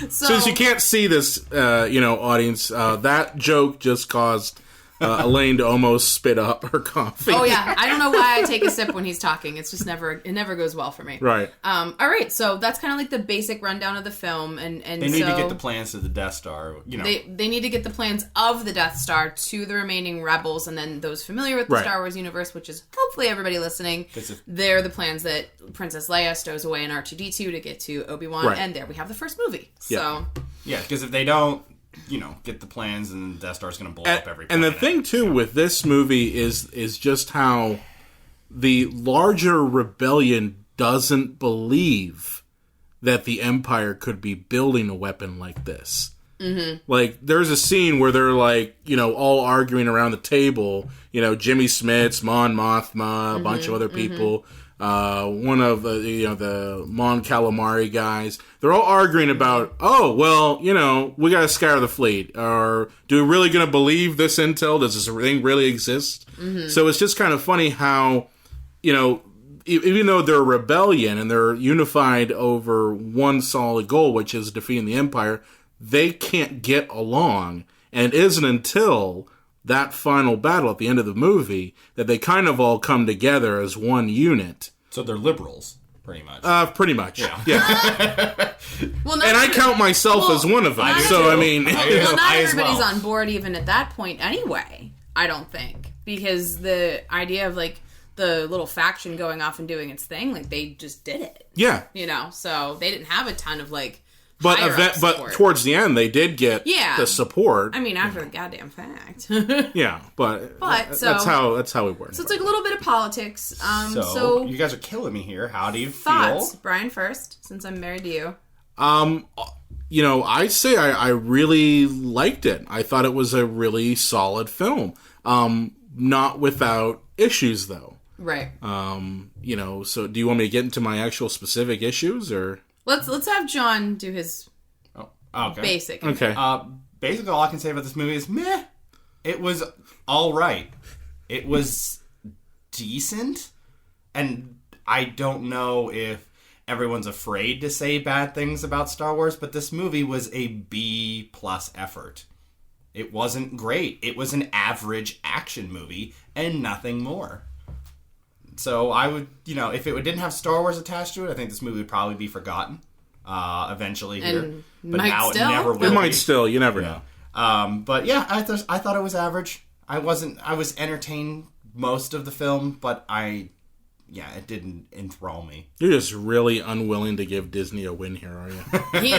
[SPEAKER 4] Since you can't see this, audience, that joke just caused Elaine to almost spit up her coffee.
[SPEAKER 6] Oh yeah, I don't know why I take a sip when he's talking. It's just it never goes well for me.
[SPEAKER 4] Right.
[SPEAKER 6] All right, so that's kind of like the basic rundown of the film, and
[SPEAKER 5] they need to get the plans to the Death Star.
[SPEAKER 6] They need to get the plans of the Death Star to the remaining rebels, and then those familiar with the Star Wars universe, which is hopefully everybody listening. They're the plans that Princess Leia stows away in R2-D2 to get to Obi-Wan, and there we have the first movie. So
[SPEAKER 5] yeah, because if they don't, get the plans, and the Death Star's going to blow up every planet.
[SPEAKER 4] And the thing, too, with this movie is just how the larger rebellion doesn't believe that the Empire could be building a weapon like this. Mm-hmm. Like, there's a scene where they're, like, all arguing around the table. Jimmy Smits, Mon Mothma, a bunch of other people. One of the Mon Calamari guys. They're all arguing about, we gotta scour the fleet. Or do we really gonna believe this intel? Does this thing really exist? Mm-hmm. So it's just kind of funny how, even though they're a rebellion and they're unified over one solid goal, which is defeating the Empire, they can't get along. And it isn't until that final battle at the end of the movie that they kind of all come together as one unit.
[SPEAKER 5] So they're liberals, pretty much.
[SPEAKER 4] Pretty much. Yeah.
[SPEAKER 6] Well,
[SPEAKER 4] and I count myself as one of them. So,
[SPEAKER 6] not everybody's on board even at that point anyway, I don't think. Because the idea of, like, the little faction going off and doing its thing, like, they just did it.
[SPEAKER 4] Yeah.
[SPEAKER 6] So they didn't have a ton of, like,
[SPEAKER 4] But towards the end, they did get the support.
[SPEAKER 6] I mean, after the goddamn fact.
[SPEAKER 4] Yeah, but that's how we work.
[SPEAKER 6] So it's like a little bit of politics.
[SPEAKER 5] So you guys are killing me here. How do you
[SPEAKER 6] thoughts?
[SPEAKER 5] feel?
[SPEAKER 6] Brian first, since I'm married to you.
[SPEAKER 4] I'd say I really liked it. I thought it was a really solid film. Not without issues, though.
[SPEAKER 6] Right.
[SPEAKER 4] So do you want me to get into my actual specific issues, or?
[SPEAKER 6] Let's have John do his basic.
[SPEAKER 4] Okay.
[SPEAKER 5] Basically, all I can say about this movie is meh. It was all right. It was decent, and I don't know if everyone's afraid to say bad things about Star Wars, but this movie was a B+ effort. It wasn't great. It was an average action movie and nothing more. So I would, if it didn't have Star Wars attached to it, I think this movie would probably be forgotten eventually here. But now it never will.
[SPEAKER 4] It might still. You never know.
[SPEAKER 5] But yeah, I thought it was average. I was entertained most of the film, but it didn't enthrall me.
[SPEAKER 4] You're just really unwilling to give Disney a win here, are you?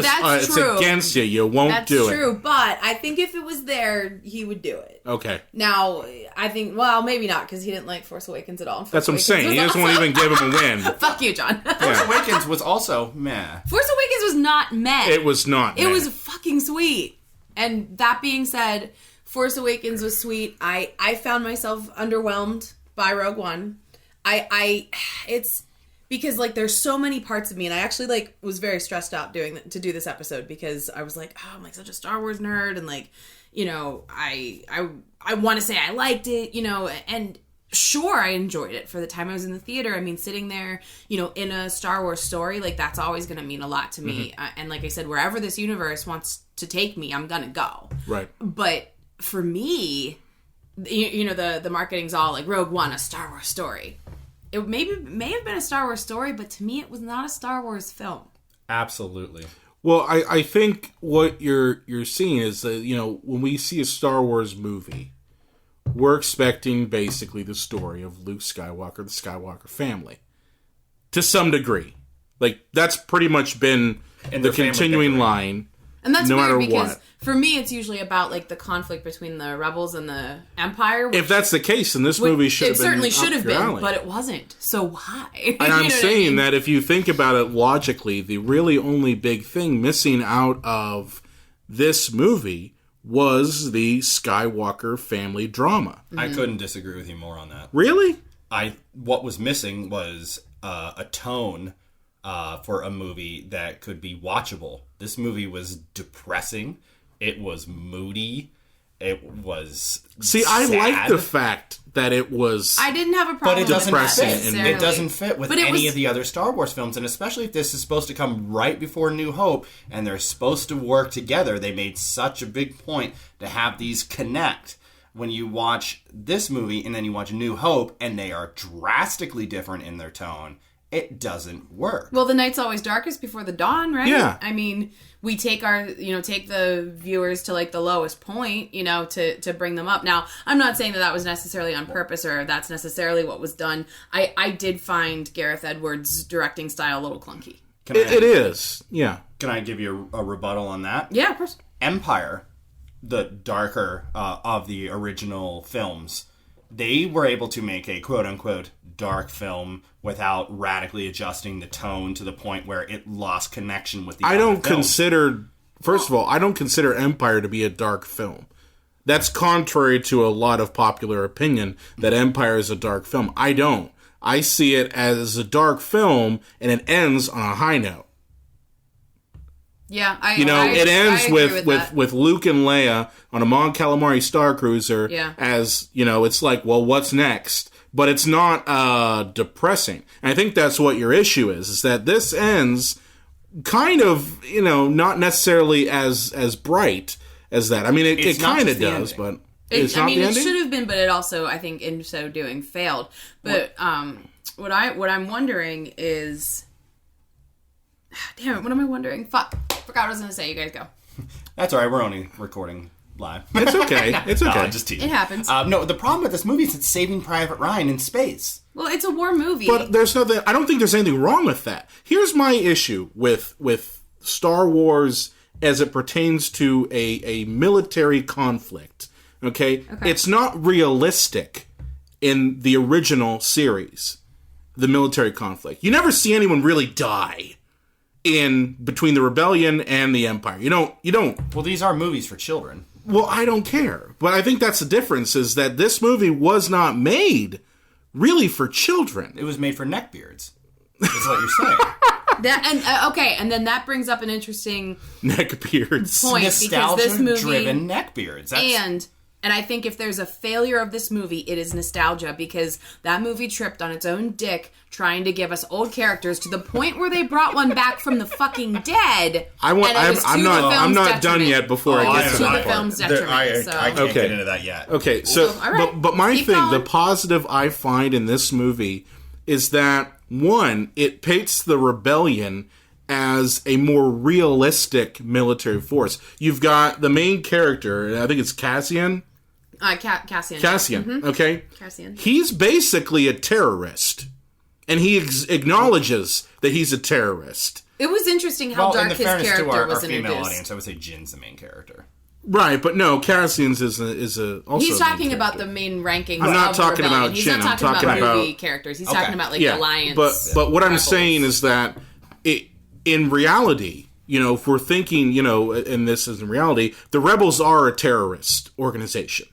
[SPEAKER 6] That's
[SPEAKER 4] it's
[SPEAKER 6] true.
[SPEAKER 4] against you. You won't do it.
[SPEAKER 6] That's true, but I think if it was there, he would do it.
[SPEAKER 4] Okay.
[SPEAKER 6] Now, I think, maybe not, because he didn't like Force Awakens at all.
[SPEAKER 4] That's what I'm saying. He doesn't want to even give him a win.
[SPEAKER 6] Fuck you, John.
[SPEAKER 5] Force Awakens was also meh.
[SPEAKER 6] Force Awakens was not meh.
[SPEAKER 4] It was not
[SPEAKER 6] It
[SPEAKER 4] meh.
[SPEAKER 6] was fucking sweet. And that being said, Force Awakens was sweet. I found myself underwhelmed by Rogue One. It's because there's so many parts of me, and I actually was very stressed out to do this episode because I was like, oh, I'm such a Star Wars nerd, and I want to say I liked it, and sure, I enjoyed it for the time I was in the theater. I mean, sitting there, in a Star Wars story, that's always going to mean a lot to me. And like I said, wherever this universe wants to take me, I'm going to go.
[SPEAKER 4] Right.
[SPEAKER 6] But for me, the marketing's all Rogue One, a Star Wars story. It may have been a Star Wars story, but to me, it was not a Star Wars film.
[SPEAKER 5] Absolutely.
[SPEAKER 4] Well, I think what you're seeing is that, when we see a Star Wars movie, we're expecting basically the story of Luke Skywalker, the Skywalker family, to some degree. That's pretty much been the continuing line.
[SPEAKER 6] And that's
[SPEAKER 4] no
[SPEAKER 6] weird
[SPEAKER 4] matter
[SPEAKER 6] because
[SPEAKER 4] what.
[SPEAKER 6] For me, it's usually about the conflict between the rebels and the Empire.
[SPEAKER 4] If that's the case, then this movie should have been.
[SPEAKER 6] It certainly should have been,
[SPEAKER 4] alley.
[SPEAKER 6] but it wasn't. So why?
[SPEAKER 4] And I'm saying that if you think about it logically, the really only big thing missing out of this movie was the Skywalker family drama.
[SPEAKER 5] I couldn't disagree with you more on that.
[SPEAKER 4] Really?
[SPEAKER 5] What was missing was a tone for a movie that could be watchable. This movie was depressing. It was moody. It was
[SPEAKER 4] I
[SPEAKER 5] sad.
[SPEAKER 4] like the fact that it was.
[SPEAKER 6] I didn't have a problem
[SPEAKER 5] But it doesn't
[SPEAKER 6] with that
[SPEAKER 5] fit.
[SPEAKER 6] necessarily.
[SPEAKER 5] It doesn't fit with any of the other Star Wars films, and especially if this is supposed to come right before New Hope, and they're supposed to work together. They made such a big point to have these connect. When you watch this movie and then you watch New Hope, and they are drastically different in their tone, it doesn't work.
[SPEAKER 6] Well, the night's always darkest before the dawn, right?
[SPEAKER 4] Yeah.
[SPEAKER 6] I mean, we take take the viewers to the lowest point, to bring them up. Now, I'm not saying that was necessarily on purpose or that's necessarily what was done. I did find Gareth Edwards' directing style a little clunky.
[SPEAKER 4] It is, yeah.
[SPEAKER 5] Can I give you a rebuttal on that?
[SPEAKER 6] Yeah, of course.
[SPEAKER 5] Empire, the darker of the original films, they were able to make a quote-unquote dark film without radically adjusting the tone to the point where it lost connection with the
[SPEAKER 4] I
[SPEAKER 5] other
[SPEAKER 4] don't
[SPEAKER 5] films.
[SPEAKER 4] consider, first of all, I don't consider Empire to be a dark film. That's contrary to a lot of popular opinion that Empire is a dark film. I don't. I see it as a dark film, and it ends on a high note.
[SPEAKER 6] Yeah,
[SPEAKER 4] it ends
[SPEAKER 6] I agree
[SPEAKER 4] with Luke and Leia on a Mon Calamari Star Cruiser.
[SPEAKER 6] Yeah.
[SPEAKER 4] As it's what's next? But it's not depressing. And I think that's what your issue is that this ends kind of not necessarily as bright as that. I mean, it kind of does, but it's not the ending.
[SPEAKER 6] It should have been, but it also, I think, in so doing, failed. But what I'm wondering is, damn it, what am I wondering? Fuck, forgot what I was going to say. You guys go.
[SPEAKER 5] That's all right. We're only recording live.
[SPEAKER 4] It's okay. It's okay.
[SPEAKER 5] No, just teasing.
[SPEAKER 6] It happens.
[SPEAKER 5] No, the problem with this movie is it's Saving Private Ryan in space.
[SPEAKER 6] Well, it's a war movie.
[SPEAKER 4] But there's nothing. I don't think there's anything wrong with that. Here's my issue with Star Wars as it pertains to a military conflict. Okay, it's not realistic in the original series. The military conflict. You never see anyone really die in between the rebellion and the Empire. You don't.
[SPEAKER 5] Well, these are movies for children.
[SPEAKER 4] Well, I don't care. But I think that's the difference, is that this movie was not made really for children.
[SPEAKER 5] It was made for neckbeards. That's what you're saying.
[SPEAKER 6] And then that brings up an interesting
[SPEAKER 4] Neckbeards.
[SPEAKER 6] point, because this movie
[SPEAKER 5] Nostalgia-driven neckbeards.
[SPEAKER 6] And I think if there's a failure of this movie, it is nostalgia, because that movie tripped on its own dick trying to give us old characters to the point where they brought one back from the fucking dead.
[SPEAKER 4] I'm not done yet before I get to that part.
[SPEAKER 6] Film's detriment.
[SPEAKER 5] I can't get into that yet.
[SPEAKER 4] Okay, so
[SPEAKER 6] all right.
[SPEAKER 4] but my
[SPEAKER 6] Keep
[SPEAKER 4] thing,
[SPEAKER 6] going.
[SPEAKER 4] the positive I find in this movie is that, one, it paints the rebellion as a more realistic military force. You've got the main character, I think it's Cassian.
[SPEAKER 6] Cassian.
[SPEAKER 4] Cassian,
[SPEAKER 6] Mm-hmm.
[SPEAKER 4] okay?
[SPEAKER 6] Cassian.
[SPEAKER 4] He's basically a terrorist. And he acknowledges that he's a terrorist.
[SPEAKER 6] It was interesting how dark his character was
[SPEAKER 5] our female
[SPEAKER 6] introduced.
[SPEAKER 5] audience, I would say Jin's the main character.
[SPEAKER 4] Right, but no, Cassian's is also
[SPEAKER 6] He's
[SPEAKER 4] a main
[SPEAKER 6] talking about
[SPEAKER 4] character.
[SPEAKER 6] the main rankings.
[SPEAKER 4] I'm not
[SPEAKER 6] of
[SPEAKER 4] talking
[SPEAKER 6] Rebellion.
[SPEAKER 4] about
[SPEAKER 6] He's
[SPEAKER 4] Jin,
[SPEAKER 6] not
[SPEAKER 4] I'm
[SPEAKER 6] talking
[SPEAKER 4] talking
[SPEAKER 6] about
[SPEAKER 4] about-
[SPEAKER 6] movie characters. He's
[SPEAKER 5] Okay.
[SPEAKER 6] talking about the alliance.
[SPEAKER 4] But what I'm
[SPEAKER 6] rebels.
[SPEAKER 4] saying is that in reality, if we're thinking, and this is in reality, the rebels are a terrorist organization.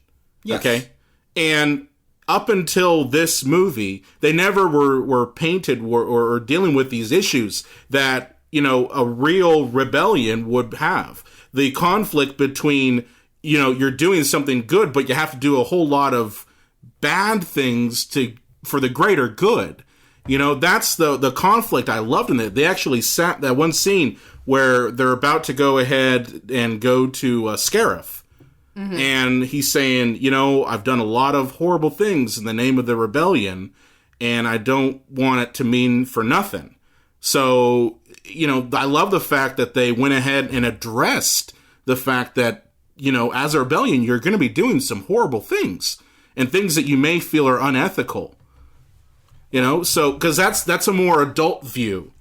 [SPEAKER 5] Yes.
[SPEAKER 4] Okay? And up until this movie, they never were painted or dealing with these issues that, a real rebellion would have. The conflict between, you're doing something good, but you have to do a whole lot of bad things for the greater good. That's the conflict I loved in it. They actually sat that one scene where they're about to go ahead and go to Scarif. Mm-hmm. And he's saying, I've done a lot of horrible things in the name of the rebellion, and I don't want it to mean for nothing. So, I love the fact that they went ahead and addressed the fact that, as a rebellion, you're going to be doing some horrible things and things that you may feel are unethical. So, because that's a more adult view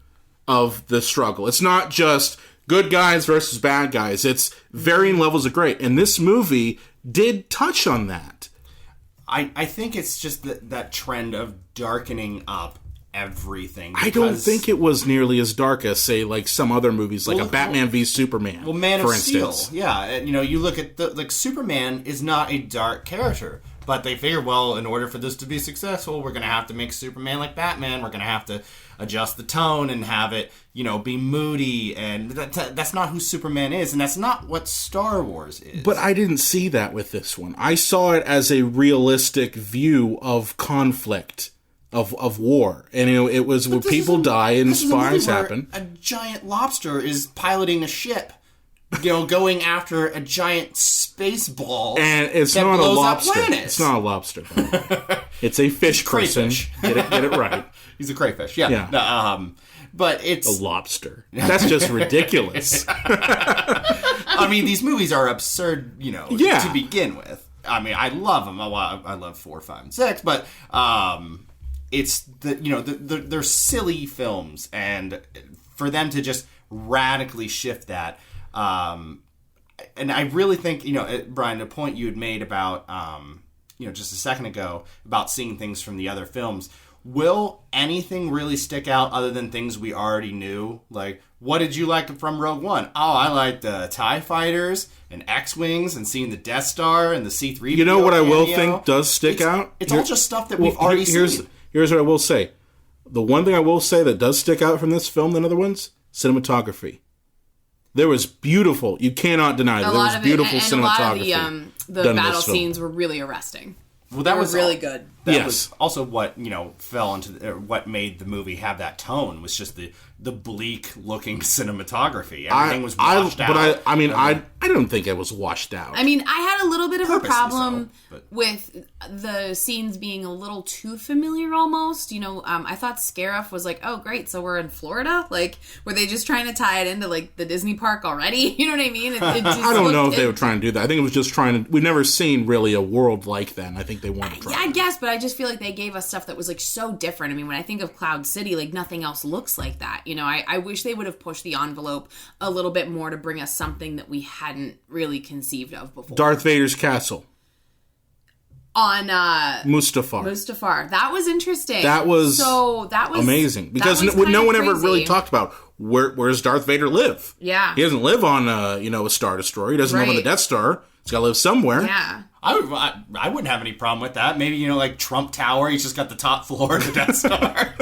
[SPEAKER 4] of the struggle. It's not just good guys versus bad guys. It's varying levels of gray. And this movie did touch on that.
[SPEAKER 5] I think it's just that trend of darkening up everything.
[SPEAKER 4] I don't think it was nearly as dark as, say, like some other movies, like a Batman v Superman.
[SPEAKER 5] Well, Man
[SPEAKER 4] for
[SPEAKER 5] of Steel.
[SPEAKER 4] instance.
[SPEAKER 5] Yeah, you look at Superman is not a dark character. But they figure, well, in order for this to be successful, we're going to have to make Superman like Batman. We're going to have to adjust the tone and have it, be moody. And that's not who Superman is. And that's not what Star Wars is.
[SPEAKER 4] But I didn't see that with this one. I saw it as a realistic view of conflict, of war. And, it was where people die and spies happen.
[SPEAKER 5] A giant lobster is piloting a ship. Going after a giant space ball,
[SPEAKER 4] and it's
[SPEAKER 5] that
[SPEAKER 4] not a
[SPEAKER 5] blows up
[SPEAKER 4] lobster.
[SPEAKER 5] planets.
[SPEAKER 4] It's not a lobster. By the way. It's a fish person.
[SPEAKER 5] Crayfish.
[SPEAKER 4] Get it right.
[SPEAKER 5] He's a crayfish. Yeah.
[SPEAKER 4] Yeah.
[SPEAKER 5] No, but it's
[SPEAKER 4] A lobster. That's just ridiculous.
[SPEAKER 5] I mean, these movies are absurd.
[SPEAKER 4] Yeah.
[SPEAKER 5] To begin with. I mean, I love them. I love 4, 5, and 6, but it's they're silly films, and for them to just radically shift that. And I really think, Brian, the point you had made about, just a second ago about seeing things from the other films, will anything really stick out other than things we already knew? Like, what did you like from Rogue One? Oh, I liked the TIE fighters and X-Wings and seeing the Death Star and the C-3PO.
[SPEAKER 4] You know what I will
[SPEAKER 5] cameo.
[SPEAKER 4] think does stick out?
[SPEAKER 5] It's all just stuff that we've already seen.
[SPEAKER 4] Here's what I will say. The one thing I will say that does stick out from this film than other ones, cinematography. There was beautiful. You cannot deny that. There was beautiful cinematography.
[SPEAKER 6] A lot of the battle scenes were really arresting.
[SPEAKER 5] Well, that was
[SPEAKER 6] really good.
[SPEAKER 5] That was also what fell into what made the movie have that tone was just the bleak looking cinematography. Everything was washed out.
[SPEAKER 4] But I don't think it was washed out.
[SPEAKER 6] I mean, I had a little bit of a problem
[SPEAKER 5] so,
[SPEAKER 6] with the scenes being a little too familiar almost. I thought Scarif was like, oh, great, so we're in Florida? Like, were they just trying to tie it into, like, the Disney park already? You know what I mean? It just
[SPEAKER 4] I don't know if they were trying to do that. I think it was just we've never seen really a world like that, and I think they wanted to try.
[SPEAKER 6] Yeah, I guess, but I just feel like they gave us stuff that was, like, so different. I mean, when I think of Cloud City, like, nothing else looks like that. I wish they would have pushed the envelope a little bit more to bring us something that we hadn't really conceived of before.
[SPEAKER 4] Darth Vader's castle.
[SPEAKER 6] On
[SPEAKER 4] Mustafar.
[SPEAKER 6] That was interesting.
[SPEAKER 4] That was amazing. Because no one ever really talked about where's Darth Vader live.
[SPEAKER 6] Yeah.
[SPEAKER 4] He doesn't live on a Star Destroyer. He doesn't live on the Death Star. He's got to live somewhere.
[SPEAKER 6] Yeah.
[SPEAKER 5] I wouldn't have any problem with that. Maybe, like Trump Tower, he's just got the top floor of the Death Star.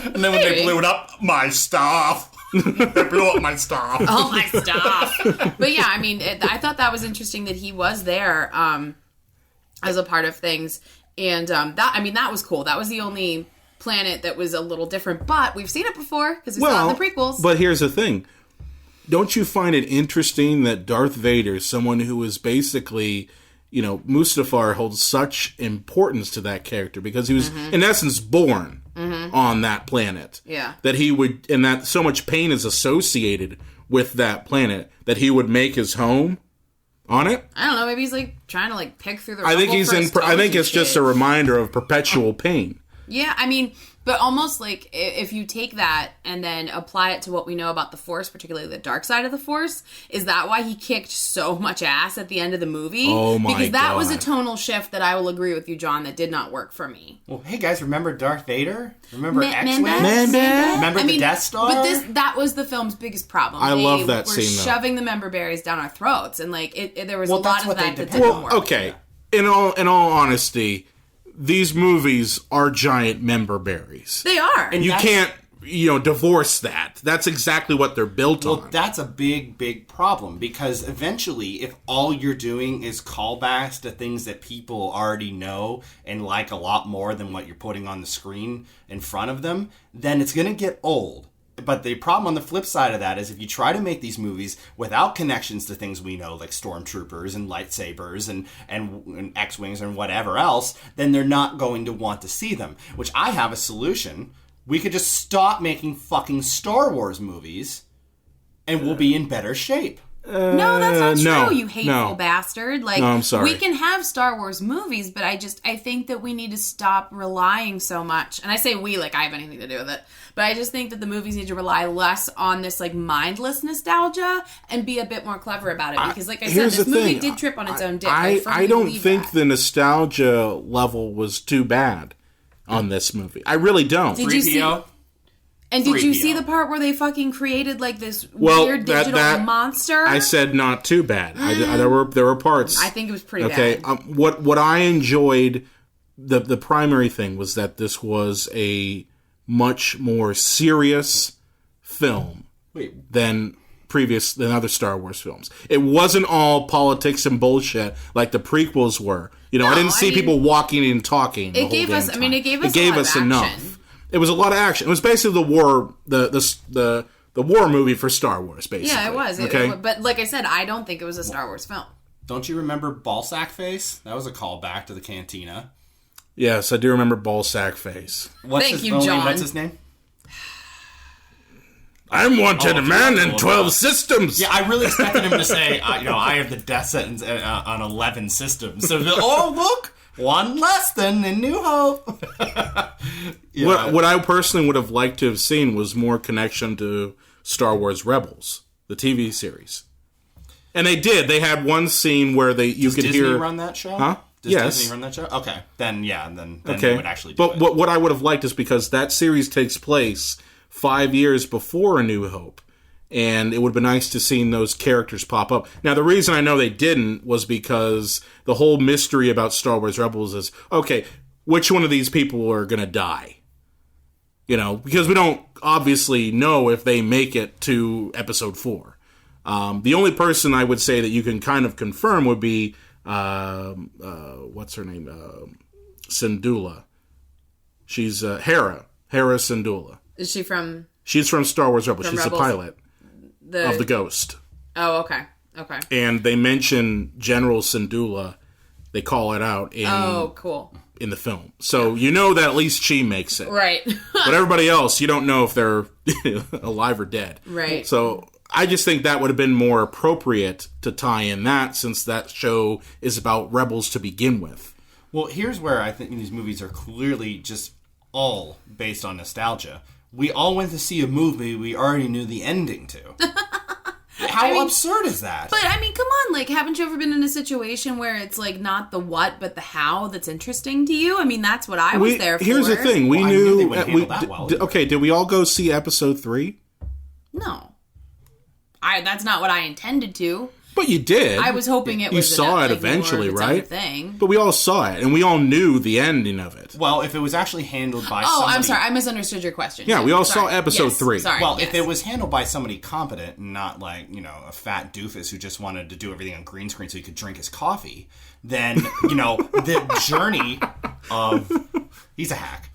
[SPEAKER 5] And then when they blew it up, my stuff. They blew up my stuff.
[SPEAKER 6] Oh, my stuff. But yeah, I mean, I thought that was interesting that he was there. as a part of things. And that was cool. That was the only planet that was a little different, but we've seen it before because we saw it in the prequels.
[SPEAKER 4] But here's the thing. Don't you find it interesting that Darth Vader, someone who is basically, Mustafar holds such importance to that character because he was, in essence, born on that planet.
[SPEAKER 6] Yeah.
[SPEAKER 4] That he would, and that so much pain is associated with that planet that he would make his home on it.
[SPEAKER 6] I don't know. Maybe he's like trying to like pick through the.
[SPEAKER 4] I think he's in. I think it's just a reminder of perpetual pain.
[SPEAKER 6] Yeah, I mean, but almost like if you take that and then apply it to what we know about the Force, particularly the dark side of the Force, is that why he kicked so much ass at the end of the movie?
[SPEAKER 4] Oh my God.
[SPEAKER 6] Because that was a tonal shift that I will agree with you, John, that did not work for me.
[SPEAKER 5] Well, hey guys, remember Darth Vader? Remember X-Wing?
[SPEAKER 4] Man.
[SPEAKER 5] Remember the Death Star?
[SPEAKER 6] But that was the film's biggest problem.
[SPEAKER 4] I love that scene, though.
[SPEAKER 6] Shoving the member berries down our throats, and like there was a lot of that didn't work.
[SPEAKER 4] Okay, in all honesty, these movies are giant member berries.
[SPEAKER 6] They are.
[SPEAKER 4] And you can't, divorce that. That's exactly what they're built on.
[SPEAKER 5] Well, that's a big, big problem because eventually, if all you're doing is callbacks to things that people already know and like a lot more than what you're putting on the screen in front of them, then it's going to get old. But the problem on the flip side of that is if you try to make these movies without connections to things we know, like stormtroopers and lightsabers and X-Wings and whatever else, then they're not going to want to see them. Which I have a solution. We could just stop making Star Wars movies and we'll be in better shape.
[SPEAKER 6] No, that's not true, you hateful
[SPEAKER 4] no.
[SPEAKER 6] bastard. Like,
[SPEAKER 4] no, I'm sorry.
[SPEAKER 6] We can have Star Wars movies, but I think that we need to stop relying so much. And I say we, like I have anything to do with it. But I just think that the movies need to rely less on this, like, mindless nostalgia and be a bit more clever about it. Because, like I said, this movie did trip on its own dick.
[SPEAKER 4] I don't think the nostalgia level was too bad on this movie. I really don't.
[SPEAKER 6] Did you see... And did you see the part where they fucking created like this weird digital monster?
[SPEAKER 4] I said not too bad. There were parts.
[SPEAKER 6] I think it was pretty bad.
[SPEAKER 4] What I enjoyed, the primary thing was that this was a much more serious film than other Star Wars films. It wasn't all politics and bullshit like the prequels were. I didn't see people walking and talking. It gave us
[SPEAKER 6] enough.
[SPEAKER 4] It was a lot of action. It was basically the war movie for Star Wars, basically.
[SPEAKER 6] Yeah, it was.
[SPEAKER 4] Okay?
[SPEAKER 6] But like I said, I don't think it was a Star Wars film.
[SPEAKER 5] Don't you remember Ballsack Face? That was a callback to the Cantina.
[SPEAKER 4] Yes, I do remember Ballsack Face.
[SPEAKER 6] Thank you, John.
[SPEAKER 5] What's his name?
[SPEAKER 4] I'm wanted a man in 12 systems.
[SPEAKER 5] Yeah, I really expected him to say, I have the death sentence on 11 systems. So, look! One less than in New Hope.
[SPEAKER 4] What I personally would have liked to have seen was more connection to Star Wars Rebels, the TV series. And they did. They had one scene where you could
[SPEAKER 5] Disney
[SPEAKER 4] hear...
[SPEAKER 5] run that show?
[SPEAKER 4] Huh?
[SPEAKER 5] Does Disney run that show? Okay. Then they would actually do it.
[SPEAKER 4] But what I would have liked is because that series takes place 5 years before A New Hope. And it would have been nice to see those characters pop up. Now, the reason I know they didn't was because the whole mystery about Star Wars Rebels is, okay, which one of these people are going to die? Because we don't obviously know if they make it to Episode 4. The only person I would say that you can kind of confirm would be, what's her name? Syndulla. She's Hera Syndulla.
[SPEAKER 6] Is she from...
[SPEAKER 4] She's from Star Wars Rebels. She's
[SPEAKER 6] Rebels?
[SPEAKER 4] a pilot of the Ghost.
[SPEAKER 6] Oh, okay.
[SPEAKER 4] And they mention General Syndulla. They call it out in the film. So you know that at least she makes it.
[SPEAKER 6] Right.
[SPEAKER 4] But everybody else, you don't know if they're alive or dead.
[SPEAKER 6] Right.
[SPEAKER 4] So I just think that would have been more appropriate to tie in that since that show is about Rebels to begin with.
[SPEAKER 5] Well, here's where I think these movies are clearly just all based on nostalgia. We all went to see a movie we already knew the ending to. How absurd is that?
[SPEAKER 6] But, come on, like, haven't you ever been in a situation where it's, like, not the what, but the how that's interesting to you? That's what I was there for.
[SPEAKER 4] Here's the thing. We knew...
[SPEAKER 5] they wouldn't handle that well.
[SPEAKER 4] Okay, did we all go see Episode 3?
[SPEAKER 6] No. That's not what I intended to.
[SPEAKER 4] But you did.
[SPEAKER 6] I was hoping it was.
[SPEAKER 4] You saw it eventually, right?
[SPEAKER 6] Thing.
[SPEAKER 4] But we all saw it, and we all knew the ending of it.
[SPEAKER 5] Well, if it was actually handled by
[SPEAKER 6] somebody...
[SPEAKER 5] somebody...
[SPEAKER 6] I'm sorry, I misunderstood your question.
[SPEAKER 4] Yeah, we all saw episode 3.
[SPEAKER 6] Sorry,
[SPEAKER 5] well, if it was handled by somebody competent, and not like, a fat doofus who just wanted to do everything on green screen so he could drink his coffee, then, the journey of... He's a hack.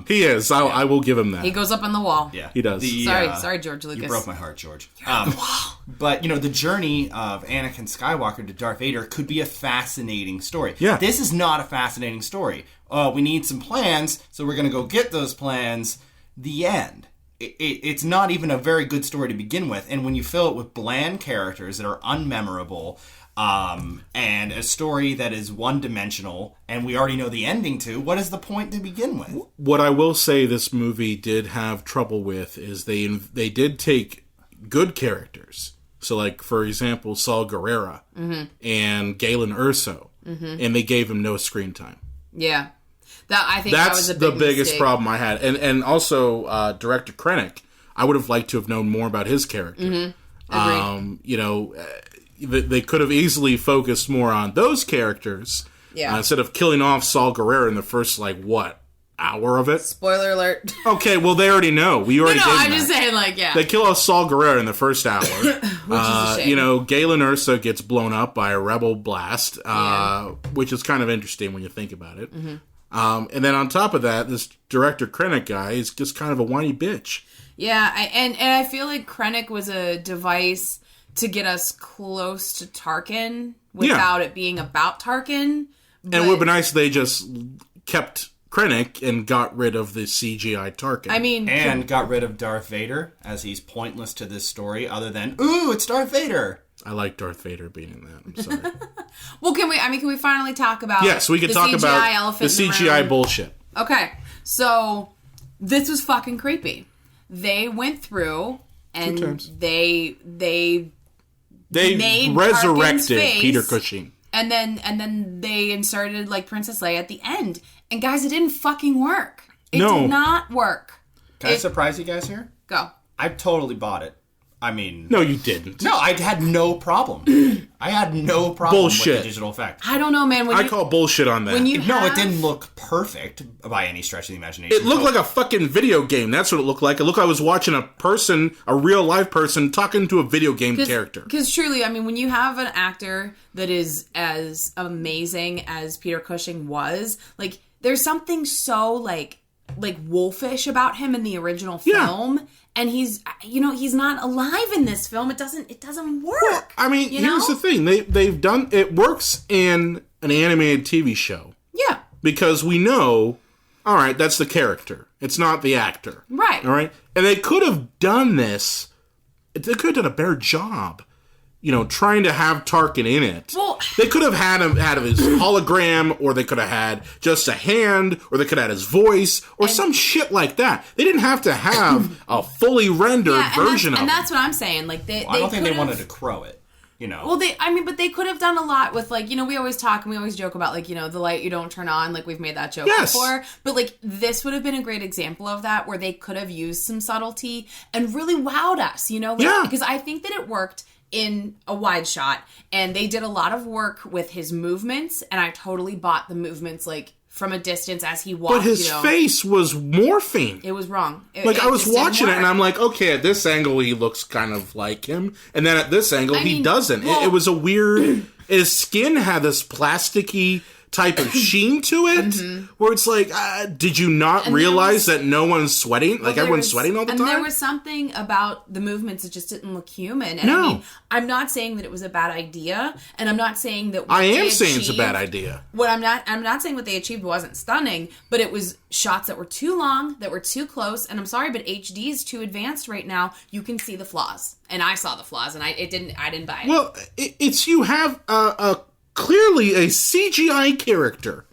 [SPEAKER 4] He is. I will give him that.
[SPEAKER 6] He goes up on the wall.
[SPEAKER 5] Yeah,
[SPEAKER 4] he does.
[SPEAKER 6] Sorry, George Lucas.
[SPEAKER 5] You broke my heart, George. But the journey of Anakin Skywalker to Darth Vader could be a fascinating story.
[SPEAKER 4] Yeah,
[SPEAKER 5] this is not a fascinating story. We need some plans, so we're going to go get those plans. The end. It's not even a very good story to begin with, and when you fill it with bland characters that are unmemorable. And a story that is one-dimensional, and we already know the ending to, what is the point to begin with?
[SPEAKER 4] What I will say this movie did have trouble with is they did take good characters. So, like, for example, Saul Guerrero and Galen Erso, and they gave him no screen time.
[SPEAKER 6] Yeah. That was a big
[SPEAKER 4] the biggest
[SPEAKER 6] mistake.
[SPEAKER 4] problem I had. And also, Director Krennic, I would have liked to have known more about his character.
[SPEAKER 6] Agreed.
[SPEAKER 4] They could have easily focused more on those characters instead of killing off Saul Guerrero in the first, hour of it.
[SPEAKER 6] Spoiler alert.
[SPEAKER 4] Okay, well, they already know. We already did
[SPEAKER 6] I'm
[SPEAKER 4] that.
[SPEAKER 6] just saying,
[SPEAKER 4] They kill off Saul Guerrero in the first hour.
[SPEAKER 6] Which is a shame.
[SPEAKER 4] Galen Erso gets blown up by a rebel blast, which is kind of interesting when you think about it. And then on top of that, this Director Krennic guy is just kind of a whiny bitch.
[SPEAKER 6] Yeah, and I feel like Krennic was a device to get us close to Tarkin without it being about Tarkin.
[SPEAKER 4] And it would be nice if they just kept Krennic and got rid of the CGI Tarkin.
[SPEAKER 5] And got rid of Darth Vader, as he's pointless to this story, other than, ooh, it's Darth Vader.
[SPEAKER 4] I like Darth Vader being in that. I'm sorry.
[SPEAKER 6] Well, can we finally talk about
[SPEAKER 4] Yes, we can talk
[SPEAKER 6] CGI
[SPEAKER 4] about the CGI bullshit.
[SPEAKER 6] Okay, so this was fucking creepy. They went through and they made
[SPEAKER 4] resurrected Peter Cushing.
[SPEAKER 6] And then they inserted Princess Leia at the end. And guys, it didn't fucking work. It did not work.
[SPEAKER 5] Can I surprise you guys here?
[SPEAKER 6] Go.
[SPEAKER 5] I totally bought it.
[SPEAKER 4] No, you didn't.
[SPEAKER 5] No, I had no problem. I had no problem with the digital effect.
[SPEAKER 6] I don't know, man.
[SPEAKER 4] I call bullshit on that.
[SPEAKER 5] It didn't look perfect by any stretch of the imagination.
[SPEAKER 4] It looked like a fucking video game. That's what it looked like. It looked like I was watching a real live person talking to a video game character. Because
[SPEAKER 6] truly, when you have an actor that is as amazing as Peter Cushing was, there's something so wolfish about him in the original film. And he's not alive in this film. It doesn't work.
[SPEAKER 4] Well, here's the thing. They've done, it works in an animated TV show.
[SPEAKER 6] Yeah.
[SPEAKER 4] Because we know, all right, that's the character. It's not the actor.
[SPEAKER 6] Right.
[SPEAKER 4] All right. And they could have done this. They could have done a better job. Trying to have Tarkin in it. Well, they could have had his hologram, or they could have had just a hand, or they could have had his voice, or some shit like that. They didn't have to have a fully rendered version of it.
[SPEAKER 6] And that's what I'm saying. I
[SPEAKER 5] don't think they wanted to crow it.
[SPEAKER 6] Well, but they could have done a lot with we always talk and we always joke about the light you don't turn on. We've made that joke before. But this would have been a great example of that, where they could have used some subtlety and really wowed us. Because I think that it worked in a wide shot, and they did a lot of work with his movements, and I totally bought the movements from a distance as he walked.
[SPEAKER 4] But his face was morphing.
[SPEAKER 6] It was wrong.
[SPEAKER 4] I was watching it and I'm like, okay, at this angle he looks kind of like him, and then at this angle he doesn't. It was a weird. His skin had this plasticky type of sheen to it, where it's did you not realize that no one's sweating? Everyone's sweating all the time?
[SPEAKER 6] And there was something about the movements that just didn't look human. And I'm not saying that it was a bad idea, and I'm not saying that
[SPEAKER 4] I am saying it's a bad idea.
[SPEAKER 6] I'm not saying what they achieved wasn't stunning, but it was shots that were too long, that were too close, and I'm sorry, but HD is too advanced right now. You can see the flaws. And I saw the flaws, and I didn't buy it.
[SPEAKER 4] Well, it's you have clearly a CGI character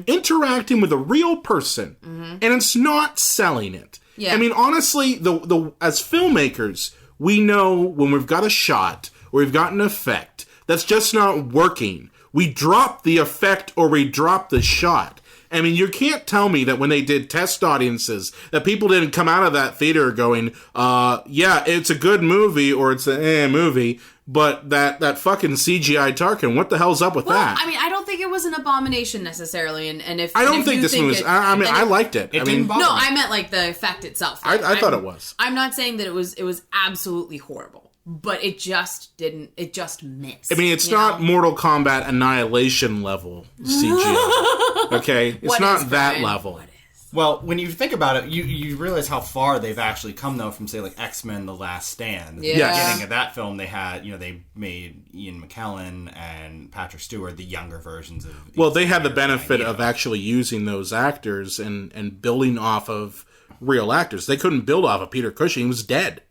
[SPEAKER 4] interacting with a real person, and it's not selling it.
[SPEAKER 6] Yeah.
[SPEAKER 4] Honestly, the as filmmakers, we know when we've got a shot or we've got an effect that's just not working, we drop the effect or we drop the shot. You can't tell me that when they did test audiences that people didn't come out of that theater going, yeah, it's a good movie or it's a movie, But that fucking CGI Tarkin, what the hell's up with that?
[SPEAKER 6] I mean, I don't think it was an abomination necessarily, and if
[SPEAKER 4] I don't
[SPEAKER 6] if
[SPEAKER 4] think
[SPEAKER 6] you
[SPEAKER 4] this one was.
[SPEAKER 6] it-
[SPEAKER 4] I mean,
[SPEAKER 6] then
[SPEAKER 4] I
[SPEAKER 6] it-
[SPEAKER 4] liked it.
[SPEAKER 5] It didn't bother
[SPEAKER 6] No,
[SPEAKER 5] me.
[SPEAKER 6] I meant like the effect itself.
[SPEAKER 4] I thought it was.
[SPEAKER 6] I'm not saying that it was absolutely horrible, but it just didn't. It just missed.
[SPEAKER 4] I mean, it's
[SPEAKER 6] you
[SPEAKER 4] not
[SPEAKER 6] know?
[SPEAKER 4] Mortal Kombat Annihilation level CGI. Okay, it's
[SPEAKER 6] What
[SPEAKER 4] not
[SPEAKER 6] is,
[SPEAKER 4] that
[SPEAKER 6] Brian?
[SPEAKER 4] level.
[SPEAKER 6] What is?
[SPEAKER 5] Well, when you think about it, you realize how far they've actually come, though, from, say, like, X-Men The Last Stand. At the
[SPEAKER 6] Yeah.
[SPEAKER 5] beginning of that film, they had, they made Ian McKellen and Patrick Stewart the younger versions of...
[SPEAKER 4] Well, they had the benefit of actually using those actors and building off of real actors. They couldn't build off of Peter Cushing. He was dead.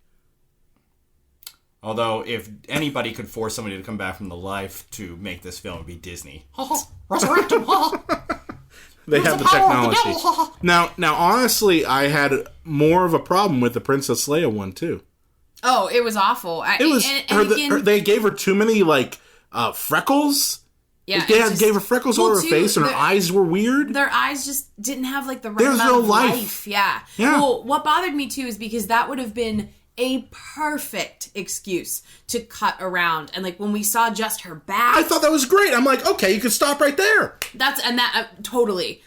[SPEAKER 5] Although, if anybody could force somebody to come back from the life to make this film, it would be Disney. Resurrect him!
[SPEAKER 4] They have the technology. Now, honestly, I had more of a problem with the Princess Leia one, too.
[SPEAKER 6] Oh, it was awful.
[SPEAKER 4] It was... they gave her too many, freckles.
[SPEAKER 6] Yeah,
[SPEAKER 4] They
[SPEAKER 6] it just-
[SPEAKER 4] gave her freckles all
[SPEAKER 6] well,
[SPEAKER 4] over her
[SPEAKER 6] too,
[SPEAKER 4] face, and her eyes were weird.
[SPEAKER 6] Their eyes just didn't have like the right
[SPEAKER 4] There's
[SPEAKER 6] amount
[SPEAKER 4] no
[SPEAKER 6] of
[SPEAKER 4] life.
[SPEAKER 6] Yeah.
[SPEAKER 4] Yeah.
[SPEAKER 6] Well, what bothered me too is because that would have been a perfect excuse to cut around, and like when we saw just her back,
[SPEAKER 4] I thought that was great. I'm like, okay, you could stop right there.
[SPEAKER 6] totally.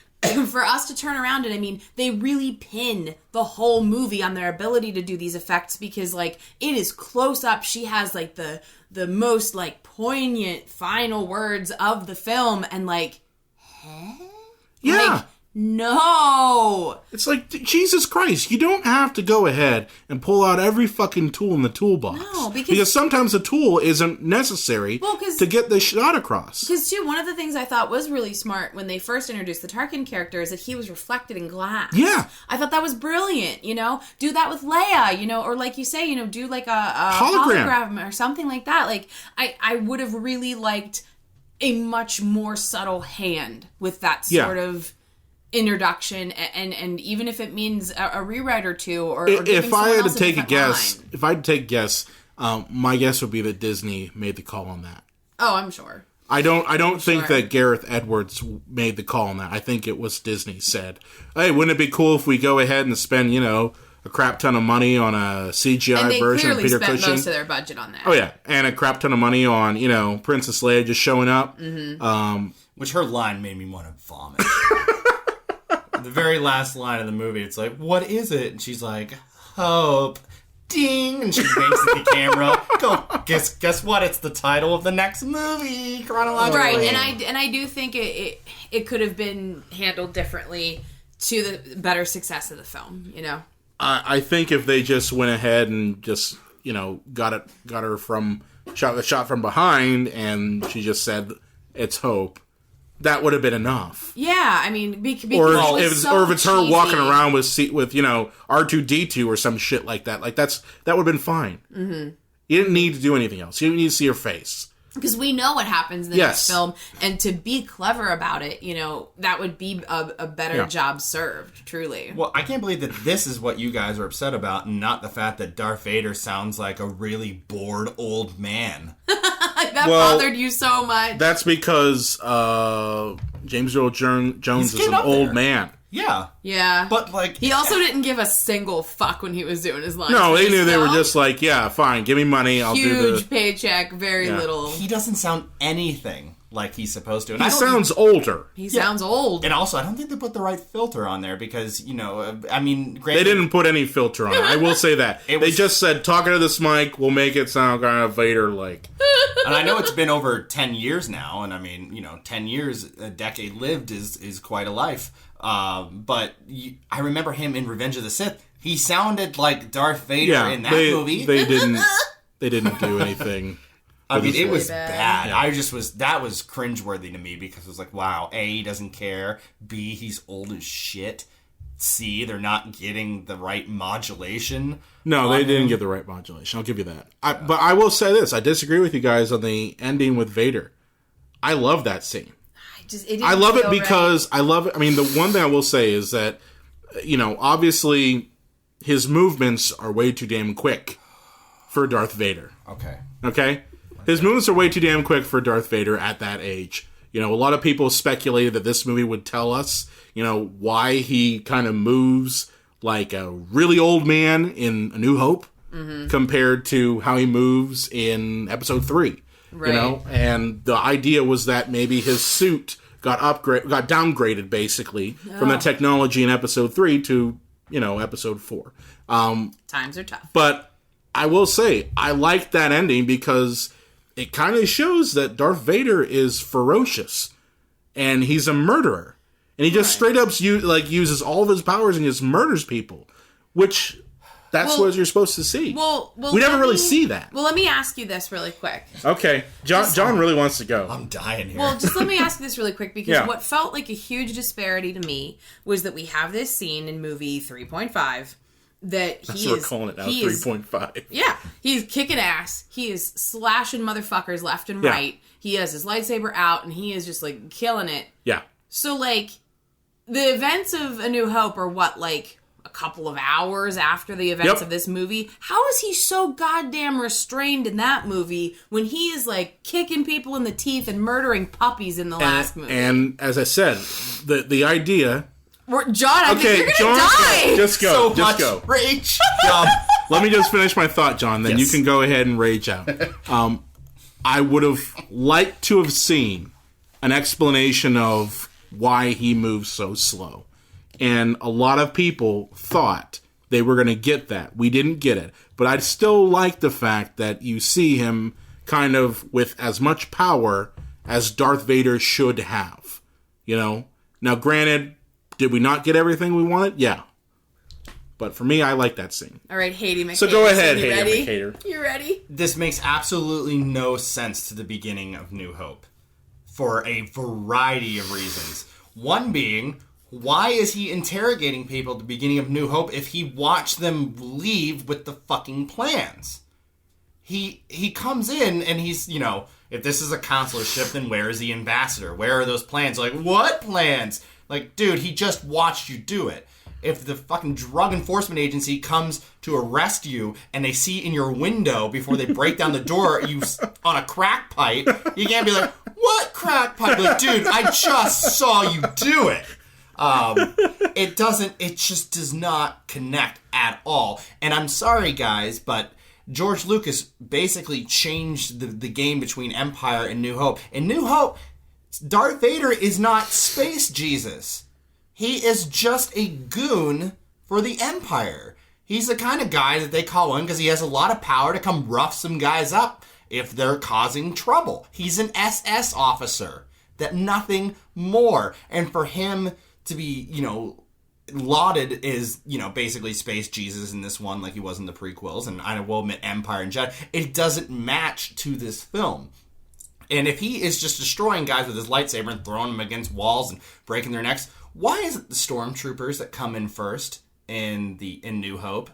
[SPEAKER 6] For us to turn around, and I mean, they really pin the whole movie on their ability to do these effects because, like, it is close up. She has like the most like poignant final words of the film, and like,
[SPEAKER 4] Yeah.
[SPEAKER 6] like, no.
[SPEAKER 4] It's like, Jesus Christ, you don't have to go ahead and pull out every fucking tool in the toolbox.
[SPEAKER 6] No, because
[SPEAKER 4] sometimes the tool isn't necessary to get the shot across.
[SPEAKER 6] Because, too, one of the things I thought was really smart when they first introduced the Tarkin character is that he was reflected in glass.
[SPEAKER 4] Yeah.
[SPEAKER 6] I thought that was brilliant, Do that with Leia, or like you say, do like a
[SPEAKER 4] Hologram.
[SPEAKER 6] hologram or something like that. Like, I would have really liked a much more subtle hand with that sort of introduction, and even if it means a rewrite or two, or
[SPEAKER 4] If I had to take a
[SPEAKER 6] different
[SPEAKER 4] guess, my guess would be that Disney made the call on that.
[SPEAKER 6] Oh, I'm sure.
[SPEAKER 4] I don't think that Gareth Edwards made the call on that. I think it was Disney said, "Hey, wouldn't it be cool if we go ahead and spend, a crap ton of money on a CGI version of Peter Cushing?"
[SPEAKER 6] And they clearly spent most of their budget on that.
[SPEAKER 4] Oh yeah, and a crap ton of money on, Princess Leia just showing up.
[SPEAKER 6] Mm-hmm.
[SPEAKER 5] Which her line made me want to vomit. The very last line of the movie, it's like, what is it? And she's like, hope. Ding! And she winks at the camera. Go, guess what? It's the title of the next movie, chronologically.
[SPEAKER 6] Right, and I do think it could have been handled differently to the better success of the film,
[SPEAKER 4] I think if they just went ahead and just, got her from shot from behind, and she just said it's Hope, that would have been enough.
[SPEAKER 6] Yeah, I mean, because
[SPEAKER 4] or
[SPEAKER 6] it
[SPEAKER 4] if
[SPEAKER 6] was so
[SPEAKER 4] it's her
[SPEAKER 6] cheesy.
[SPEAKER 4] walking around with R2D2 or some shit like that, that would have been fine. Mm-hmm. You didn't need to do anything else. You didn't need to see her face.
[SPEAKER 6] Because we know what happens in the next film, and to be clever about it, that would be a better job served, truly.
[SPEAKER 5] Well, I can't believe that this is what you guys are upset about, and not the fact that Darth Vader sounds like a really bored old man.
[SPEAKER 6] That bothered you so much.
[SPEAKER 4] That's because James Earl Jones is an old man.
[SPEAKER 5] Yeah.
[SPEAKER 6] Yeah.
[SPEAKER 5] But,
[SPEAKER 6] he also didn't give a single fuck when he was doing his lines.
[SPEAKER 4] No, they knew they were just like, yeah, fine, give me money, I'll do the...
[SPEAKER 6] Huge paycheck, very little.
[SPEAKER 5] He doesn't sound anything like he's supposed to. And
[SPEAKER 4] he sounds older.
[SPEAKER 6] He sounds old.
[SPEAKER 5] And also, I don't think they put the right filter on there because, granted...
[SPEAKER 4] They didn't put any filter on it, I will say that. They just said, talking to this mic, we'll make it sound kind of Vader-like.
[SPEAKER 5] And I know it's been over 10 years now, and 10 years, a decade lived is quite a life. But I remember him in Revenge of the Sith. He sounded like Darth Vader in that movie.
[SPEAKER 4] They didn't do anything.
[SPEAKER 5] I mean, it was
[SPEAKER 6] really
[SPEAKER 5] bad.
[SPEAKER 4] Yeah.
[SPEAKER 5] That was cringeworthy to me because it was like, wow, A, he doesn't care. B, he's old as shit. C, they're not getting the right modulation.
[SPEAKER 4] No, they didn't get the right modulation. I'll give you that. But I will say this. I disagree with you guys on the ending with Vader. I love that scene. I love it because I love it. I mean, the one thing I will say is that, obviously his movements are way too damn quick for Darth Vader. Okay? His movements are way too damn quick for Darth Vader at that age. A lot of people speculated that this movie would tell us, why he kind of moves like a really old man in A New Hope. compared to how he moves in Episode 3.
[SPEAKER 6] Right.
[SPEAKER 4] You know, and the idea was that maybe his suit got downgraded basically from the technology in Episode 3 to, Episode 4.
[SPEAKER 6] Times are tough.
[SPEAKER 4] But I will say, I like that ending because it kind of shows that Darth Vader is ferocious and he's a murderer. And he just straight up uses all of his powers and just murders people, which that's what you're supposed to see. We never really see that.
[SPEAKER 6] Well, let me ask you this really quick.
[SPEAKER 4] Okay. John really wants to go.
[SPEAKER 5] I'm dying here.
[SPEAKER 6] Well, just let me ask you this really quick, because what felt like a huge disparity to me was that we have this scene in movie 3.5 that
[SPEAKER 4] we're calling it now, 3.5.
[SPEAKER 6] Yeah. He's kicking ass. He is slashing motherfuckers left and right. He has his lightsaber out, and he is just, killing it.
[SPEAKER 4] Yeah.
[SPEAKER 6] So, the events of A New Hope are a couple of hours after the events of this movie. How is he so goddamn restrained in that movie when he is kicking people in the teeth and murdering puppies in the last movie?
[SPEAKER 4] And as I said, the idea.
[SPEAKER 6] John, I think you're gonna die.
[SPEAKER 4] Just go. Just go.
[SPEAKER 5] Rage.
[SPEAKER 4] Let me just finish my thought, John. Then you can go ahead and rage out. I would have liked to have seen an explanation of why he moves so slow. And a lot of people thought they were going to get that. We didn't get it. But I still like the fact that you see him kind of with as much power as Darth Vader should have. Now, granted, did we not get everything we wanted? Yeah. But for me, I like that scene.
[SPEAKER 6] All right, Haiti McHater.
[SPEAKER 4] So go ahead,
[SPEAKER 6] you ready?
[SPEAKER 4] Haiti McHater.
[SPEAKER 6] You ready?
[SPEAKER 5] This makes absolutely no sense to the beginning of New Hope for a variety of reasons. One being, why is he interrogating people at the beginning of New Hope if he watched them leave with the fucking plans? He comes in and he's, if this is a consular ship, then where is the ambassador? Where are those plans? What plans? Dude, he just watched you do it. If the fucking drug enforcement agency comes to arrest you and they see in your window before they break down the door you on a crack pipe, you can't be like, what crack pipe? Dude, I just saw you do it. It just does not connect at all. And I'm sorry, guys, but George Lucas basically changed the game between Empire and New Hope. In New Hope, Darth Vader is not Space Jesus. He is just a goon for the Empire. He's the kind of guy that they call in because he has a lot of power to come rough some guys up if they're causing trouble. He's an SS officer, that nothing more. And for him to be, lauded is, basically Space Jesus in this one like he was in the prequels, and I will admit Empire and Jedi, it doesn't match to this film. And if he is just destroying guys with his lightsaber and throwing them against walls and breaking their necks, why is it the stormtroopers that come in first in New Hope?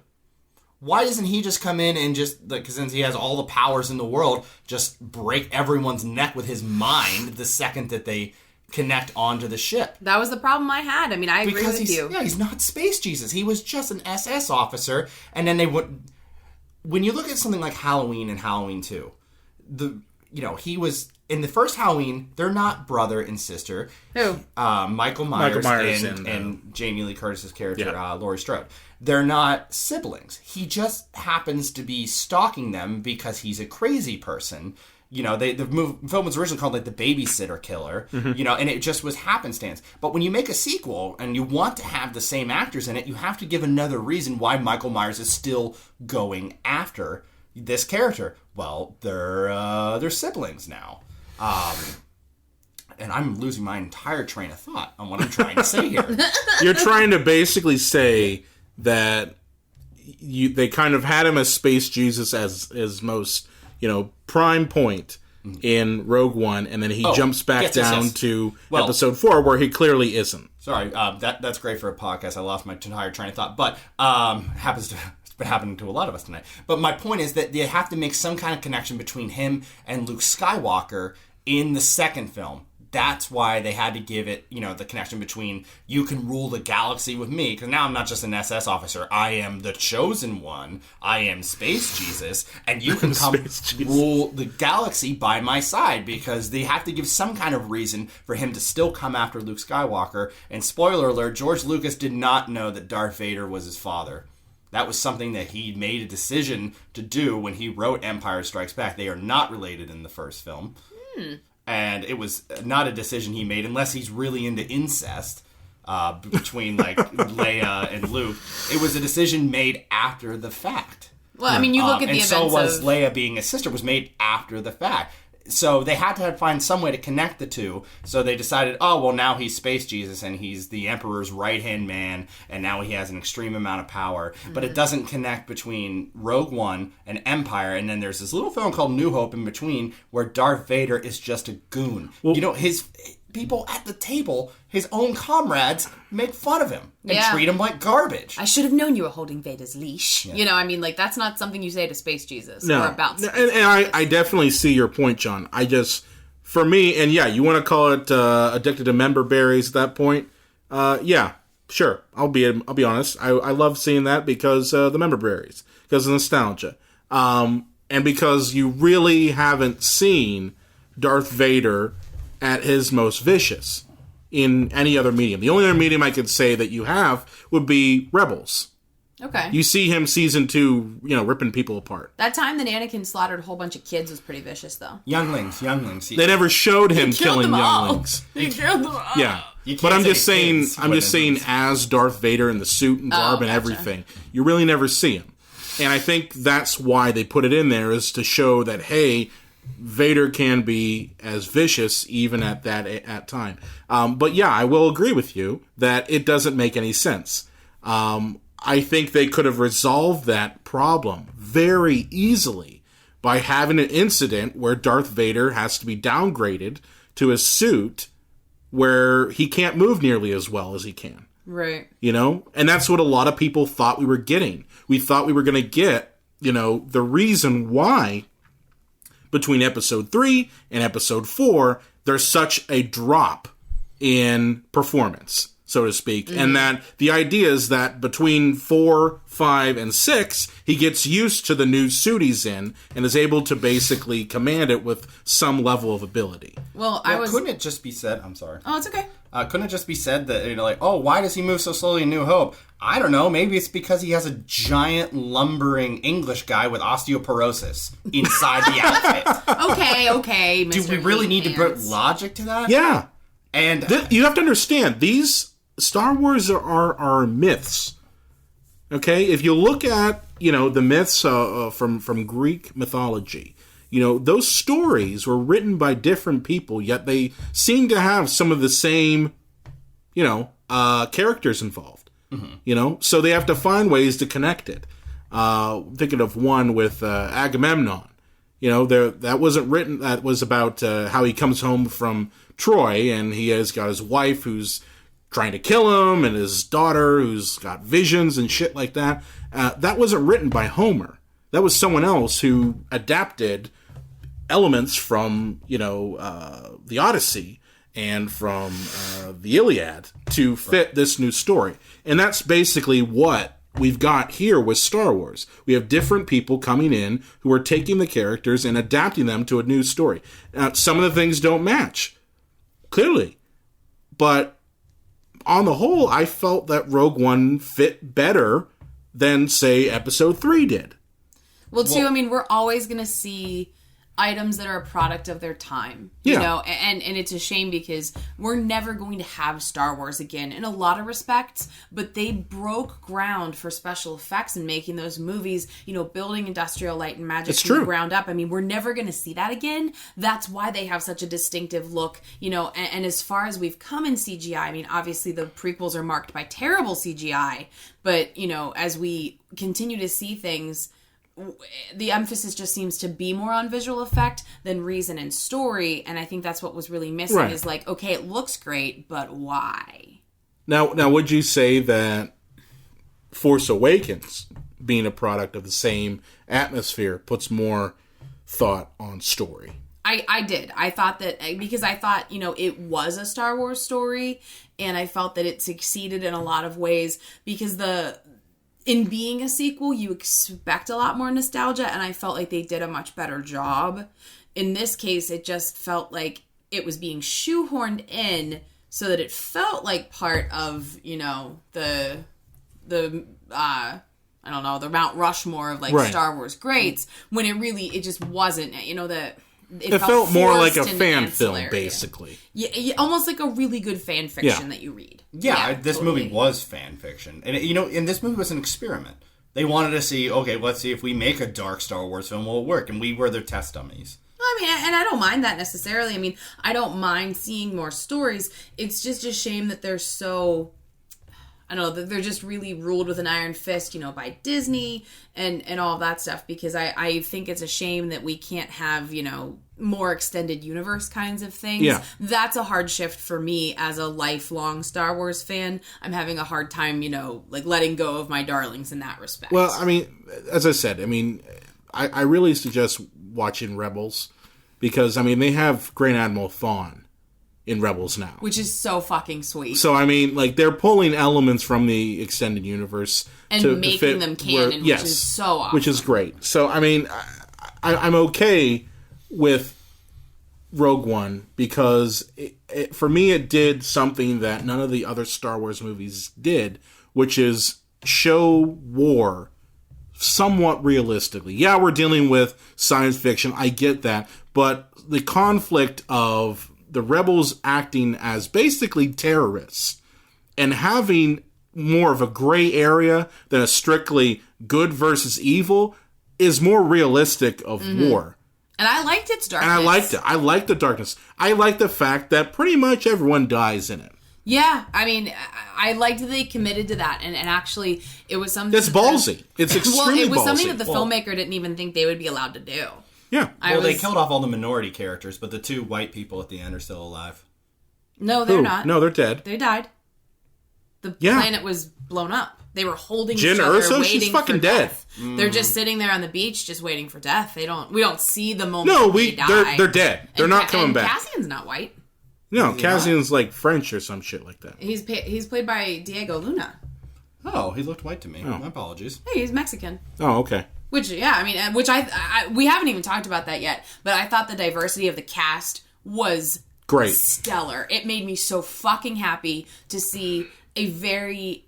[SPEAKER 5] Why doesn't he just come in and just, because since he has all the powers in the world, just break everyone's neck with his mind the second that they connect onto the ship?
[SPEAKER 6] That was the problem I had. I mean, I agree with you.
[SPEAKER 5] Yeah, he's not Space Jesus. He was just an SS officer. And then when you look at something like Halloween and Halloween 2, he was in the first Halloween. They're not brother and sister.
[SPEAKER 6] Who?
[SPEAKER 5] Michael Myers
[SPEAKER 4] and
[SPEAKER 5] Jamie Lee Curtis's character, Laurie Strode. They're not siblings. He just happens to be stalking them because he's a crazy person. The film was originally called the Babysitter Killer. Mm-hmm. And it just was happenstance. But when you make a sequel and you want to have the same actors in it, you have to give another reason why Michael Myers is still going after this character. Well, they're siblings now. And I'm losing my entire train of thought on what I'm trying to say here.
[SPEAKER 4] You're trying to basically say that they kind of had him as Space Jesus as most, prime point in Rogue One, and then he jumps back down to Episode 4, where he clearly isn't.
[SPEAKER 5] Sorry, that's great for a podcast. I lost my entire train of thought, but it's been happening to a lot of us tonight. But my point is that they have to make some kind of connection between him and Luke Skywalker in the second film. That's why they had to give it, the connection between you can rule the galaxy with me, because now I'm not just an SS officer. I am the chosen one. I am Space Jesus, and you can come rule the galaxy by my side, because they have to give some kind of reason for him to still come after Luke Skywalker. And spoiler alert, George Lucas did not know that Darth Vader was his father. That was something that he made a decision to do when he wrote Empire Strikes Back. They are not related in the first film. And it was not a decision he made unless he's really into incest between like Leia and Luke. It was a decision made after the fact.
[SPEAKER 6] Well, I mean, you look at the
[SPEAKER 5] and
[SPEAKER 6] events
[SPEAKER 5] so was
[SPEAKER 6] of...
[SPEAKER 5] Leia being a sister was made after the fact. So they had to find some way to connect the two. So they decided, oh, well, now he's Space Jesus and he's the Emperor's right-hand man, and now he has an extreme amount of power. But it doesn't connect between Rogue One and Empire, and then there's this little film called New Hope in between where Darth Vader is just a goon. Well, you know, his people at the table, his own comrades, make fun of him and treat him like garbage.
[SPEAKER 6] I should have known you were holding Vader's leash. Yeah. You know, I mean, like, that's not something you say to Space Jesus or about Space Jesus.
[SPEAKER 4] And I definitely see your point, John. I just, for me, and yeah, you want to call it addicted to member berries at that point? Yeah, sure. I'll be honest. I love seeing that because the member berries, because of nostalgia. And because you really haven't seen Darth Vader at his most vicious in any other medium. The only other medium I could say that you have would be Rebels.
[SPEAKER 6] Okay.
[SPEAKER 4] You see him season 2, you know, ripping people apart.
[SPEAKER 6] That time that Anakin slaughtered a whole bunch of kids was pretty vicious, though.
[SPEAKER 5] Younglings.
[SPEAKER 4] They never showed him killing younglings.
[SPEAKER 6] He killed them all.
[SPEAKER 4] Yeah. But I'm just saying as Darth Vader in the suit and garb and everything, you really never see him. And I think that's why they put it in there, is to show that, hey, Vader can be as vicious even at that time. But yeah, I will agree with you that it doesn't make any sense. I think they could have resolved that problem very easily by having an incident where Darth Vader has to be downgraded to a suit where he can't move nearly as well as he can.
[SPEAKER 6] Right.
[SPEAKER 4] You know? And that's what a lot of people thought we were getting. We thought we were going to get, you know, the reason why between episode 3 and episode 4, there's such a drop in performance, so to speak. And that the idea is that between 4, 5, and 6, he gets used to the new suit he's in and is able to basically command it with some level of ability.
[SPEAKER 6] Well,
[SPEAKER 5] couldn't it just be said, I'm sorry.
[SPEAKER 6] Oh, it's okay.
[SPEAKER 5] Couldn't it just be said that, you know, like, oh, why does he move so slowly in New Hope? I don't know. Maybe it's because he has a giant lumbering English guy with osteoporosis inside the outfit.
[SPEAKER 6] Okay, Mr.
[SPEAKER 5] Do we really need to put logic to that?
[SPEAKER 4] Yeah.
[SPEAKER 5] And
[SPEAKER 4] you have to understand, these Star Wars are myths. Okay? If you look at, you know, the myths from Greek mythology, you know, those stories were written by different people, yet they seem to have some of the same, you know, characters involved. You know, so they have to find ways to connect it. Thinking of one with Agamemnon. You know, that wasn't written. That was about how he comes home from Troy, and he has got his wife who's trying to kill him, and his daughter who's got visions and shit like that. That wasn't written by Homer. That was someone else who adapted elements from, you know, the Odyssey and from the Iliad to fit this new story. And that's basically what we've got here with Star Wars. We have different people coming in who are taking the characters and adapting them to a new story. Now, some of the things don't match, clearly. But on the whole, I felt that Rogue One fit better than, say, Episode 3 did.
[SPEAKER 6] Well, too, I mean, we're always going to see items that are a product of their time, you know, and it's a shame because we're never going to have Star Wars again in a lot of respects, but they broke ground for special effects and making those movies, you know, building industrial light and magic from the ground up. I mean, we're never going to see that again. That's why they have such a distinctive look, you know, and as far as we've come in CGI, I mean, obviously the prequels are marked by terrible CGI, but, you know, as we continue to see things, the emphasis just seems to be more on visual effect than reason and story, and I think that's what was really missing is like, okay, it looks great, but why?
[SPEAKER 4] Now, would you say that Force Awakens, being a product of the same atmosphere, puts more thought on story?
[SPEAKER 6] I did. I thought that, because I thought, you know, it was a Star Wars story, and I felt that it succeeded in a lot of ways, because in being a sequel, you expect a lot more nostalgia, and I felt like they did a much better job. In this case, it just felt like it was being shoehorned in so that it felt like part of, you know, the I don't know, the Mount Rushmore of like
[SPEAKER 4] Right.
[SPEAKER 6] Star Wars greats, when it just wasn't, you know, that
[SPEAKER 4] It felt more like a
[SPEAKER 6] forced and
[SPEAKER 4] fan film,
[SPEAKER 6] ancillary.
[SPEAKER 4] basically.
[SPEAKER 6] Yeah, almost like a really good fan fiction that you read.
[SPEAKER 5] Yeah, this
[SPEAKER 6] totally.
[SPEAKER 5] movie was fan fiction. And, and this movie was an experiment. They wanted to see, okay, let's see if we make a dark Star Wars film, will it work? And we were their test dummies.
[SPEAKER 6] I mean, and I don't mind that necessarily. I mean, I don't mind seeing more stories. It's just a shame that they're so... I don't know, that they're just really ruled with an iron fist, you know, by Disney and all of that stuff, because I think it's a shame that we can't have, you know, more extended universe kinds of things.
[SPEAKER 4] Yeah.
[SPEAKER 6] That's a hard shift for me as a lifelong Star Wars fan. I'm having a hard time, you know, like letting go of my darlings in that respect.
[SPEAKER 4] Well, I mean, as I said, I mean, I really suggest watching Rebels because, I mean, they have Grand Admiral Thrawn in Rebels now.
[SPEAKER 6] Which is so fucking sweet.
[SPEAKER 4] So, I mean, like, they're pulling elements from the extended universe
[SPEAKER 6] and
[SPEAKER 4] to
[SPEAKER 6] making
[SPEAKER 4] fit
[SPEAKER 6] them canon,
[SPEAKER 4] yes,
[SPEAKER 6] which is so awesome.
[SPEAKER 4] which is great. So, I mean, I'm okay with Rogue One because, for me, it did something that none of the other Star Wars movies did, which is show war somewhat realistically. Yeah, we're dealing with science fiction. I get that. But the conflict of the rebels acting as basically terrorists and having more of a gray area than a strictly good versus evil is more realistic of war.
[SPEAKER 6] And I liked its darkness.
[SPEAKER 4] And I liked it. I liked the darkness. I liked the fact that pretty much everyone dies in it.
[SPEAKER 6] Yeah, I mean, I liked that they committed to that, and actually, it was something...
[SPEAKER 4] It's ballsy. It's extremely
[SPEAKER 6] well, it was
[SPEAKER 4] ballsy.
[SPEAKER 6] something that the filmmaker didn't even think they would be allowed to do.
[SPEAKER 4] Yeah.
[SPEAKER 5] They killed off all the minority characters, but the two white people at the end are still alive.
[SPEAKER 6] No, they're
[SPEAKER 4] Who?
[SPEAKER 6] not.
[SPEAKER 4] No, they're dead.
[SPEAKER 6] They died. The planet was blown up. They were holding
[SPEAKER 4] Jyn
[SPEAKER 6] each other,
[SPEAKER 4] Erso?
[SPEAKER 6] waiting
[SPEAKER 4] She's fucking
[SPEAKER 6] for
[SPEAKER 4] dead.
[SPEAKER 6] death. They're just sitting there on the beach, just waiting for death. We don't see the moment they die.
[SPEAKER 4] They're dead. They're not coming
[SPEAKER 6] and
[SPEAKER 4] back.
[SPEAKER 6] Cassian's not white.
[SPEAKER 4] No, Cassian's like French or some shit like that.
[SPEAKER 6] He's played by Diego Luna.
[SPEAKER 5] Oh, he looked white to me. My apologies.
[SPEAKER 6] Hey, he's Mexican.
[SPEAKER 4] Oh, okay.
[SPEAKER 6] Which, yeah, I mean, which we haven't even talked about that yet, but I thought the diversity of the cast was
[SPEAKER 4] Great.
[SPEAKER 6] Stellar. It made me so fucking happy to see a very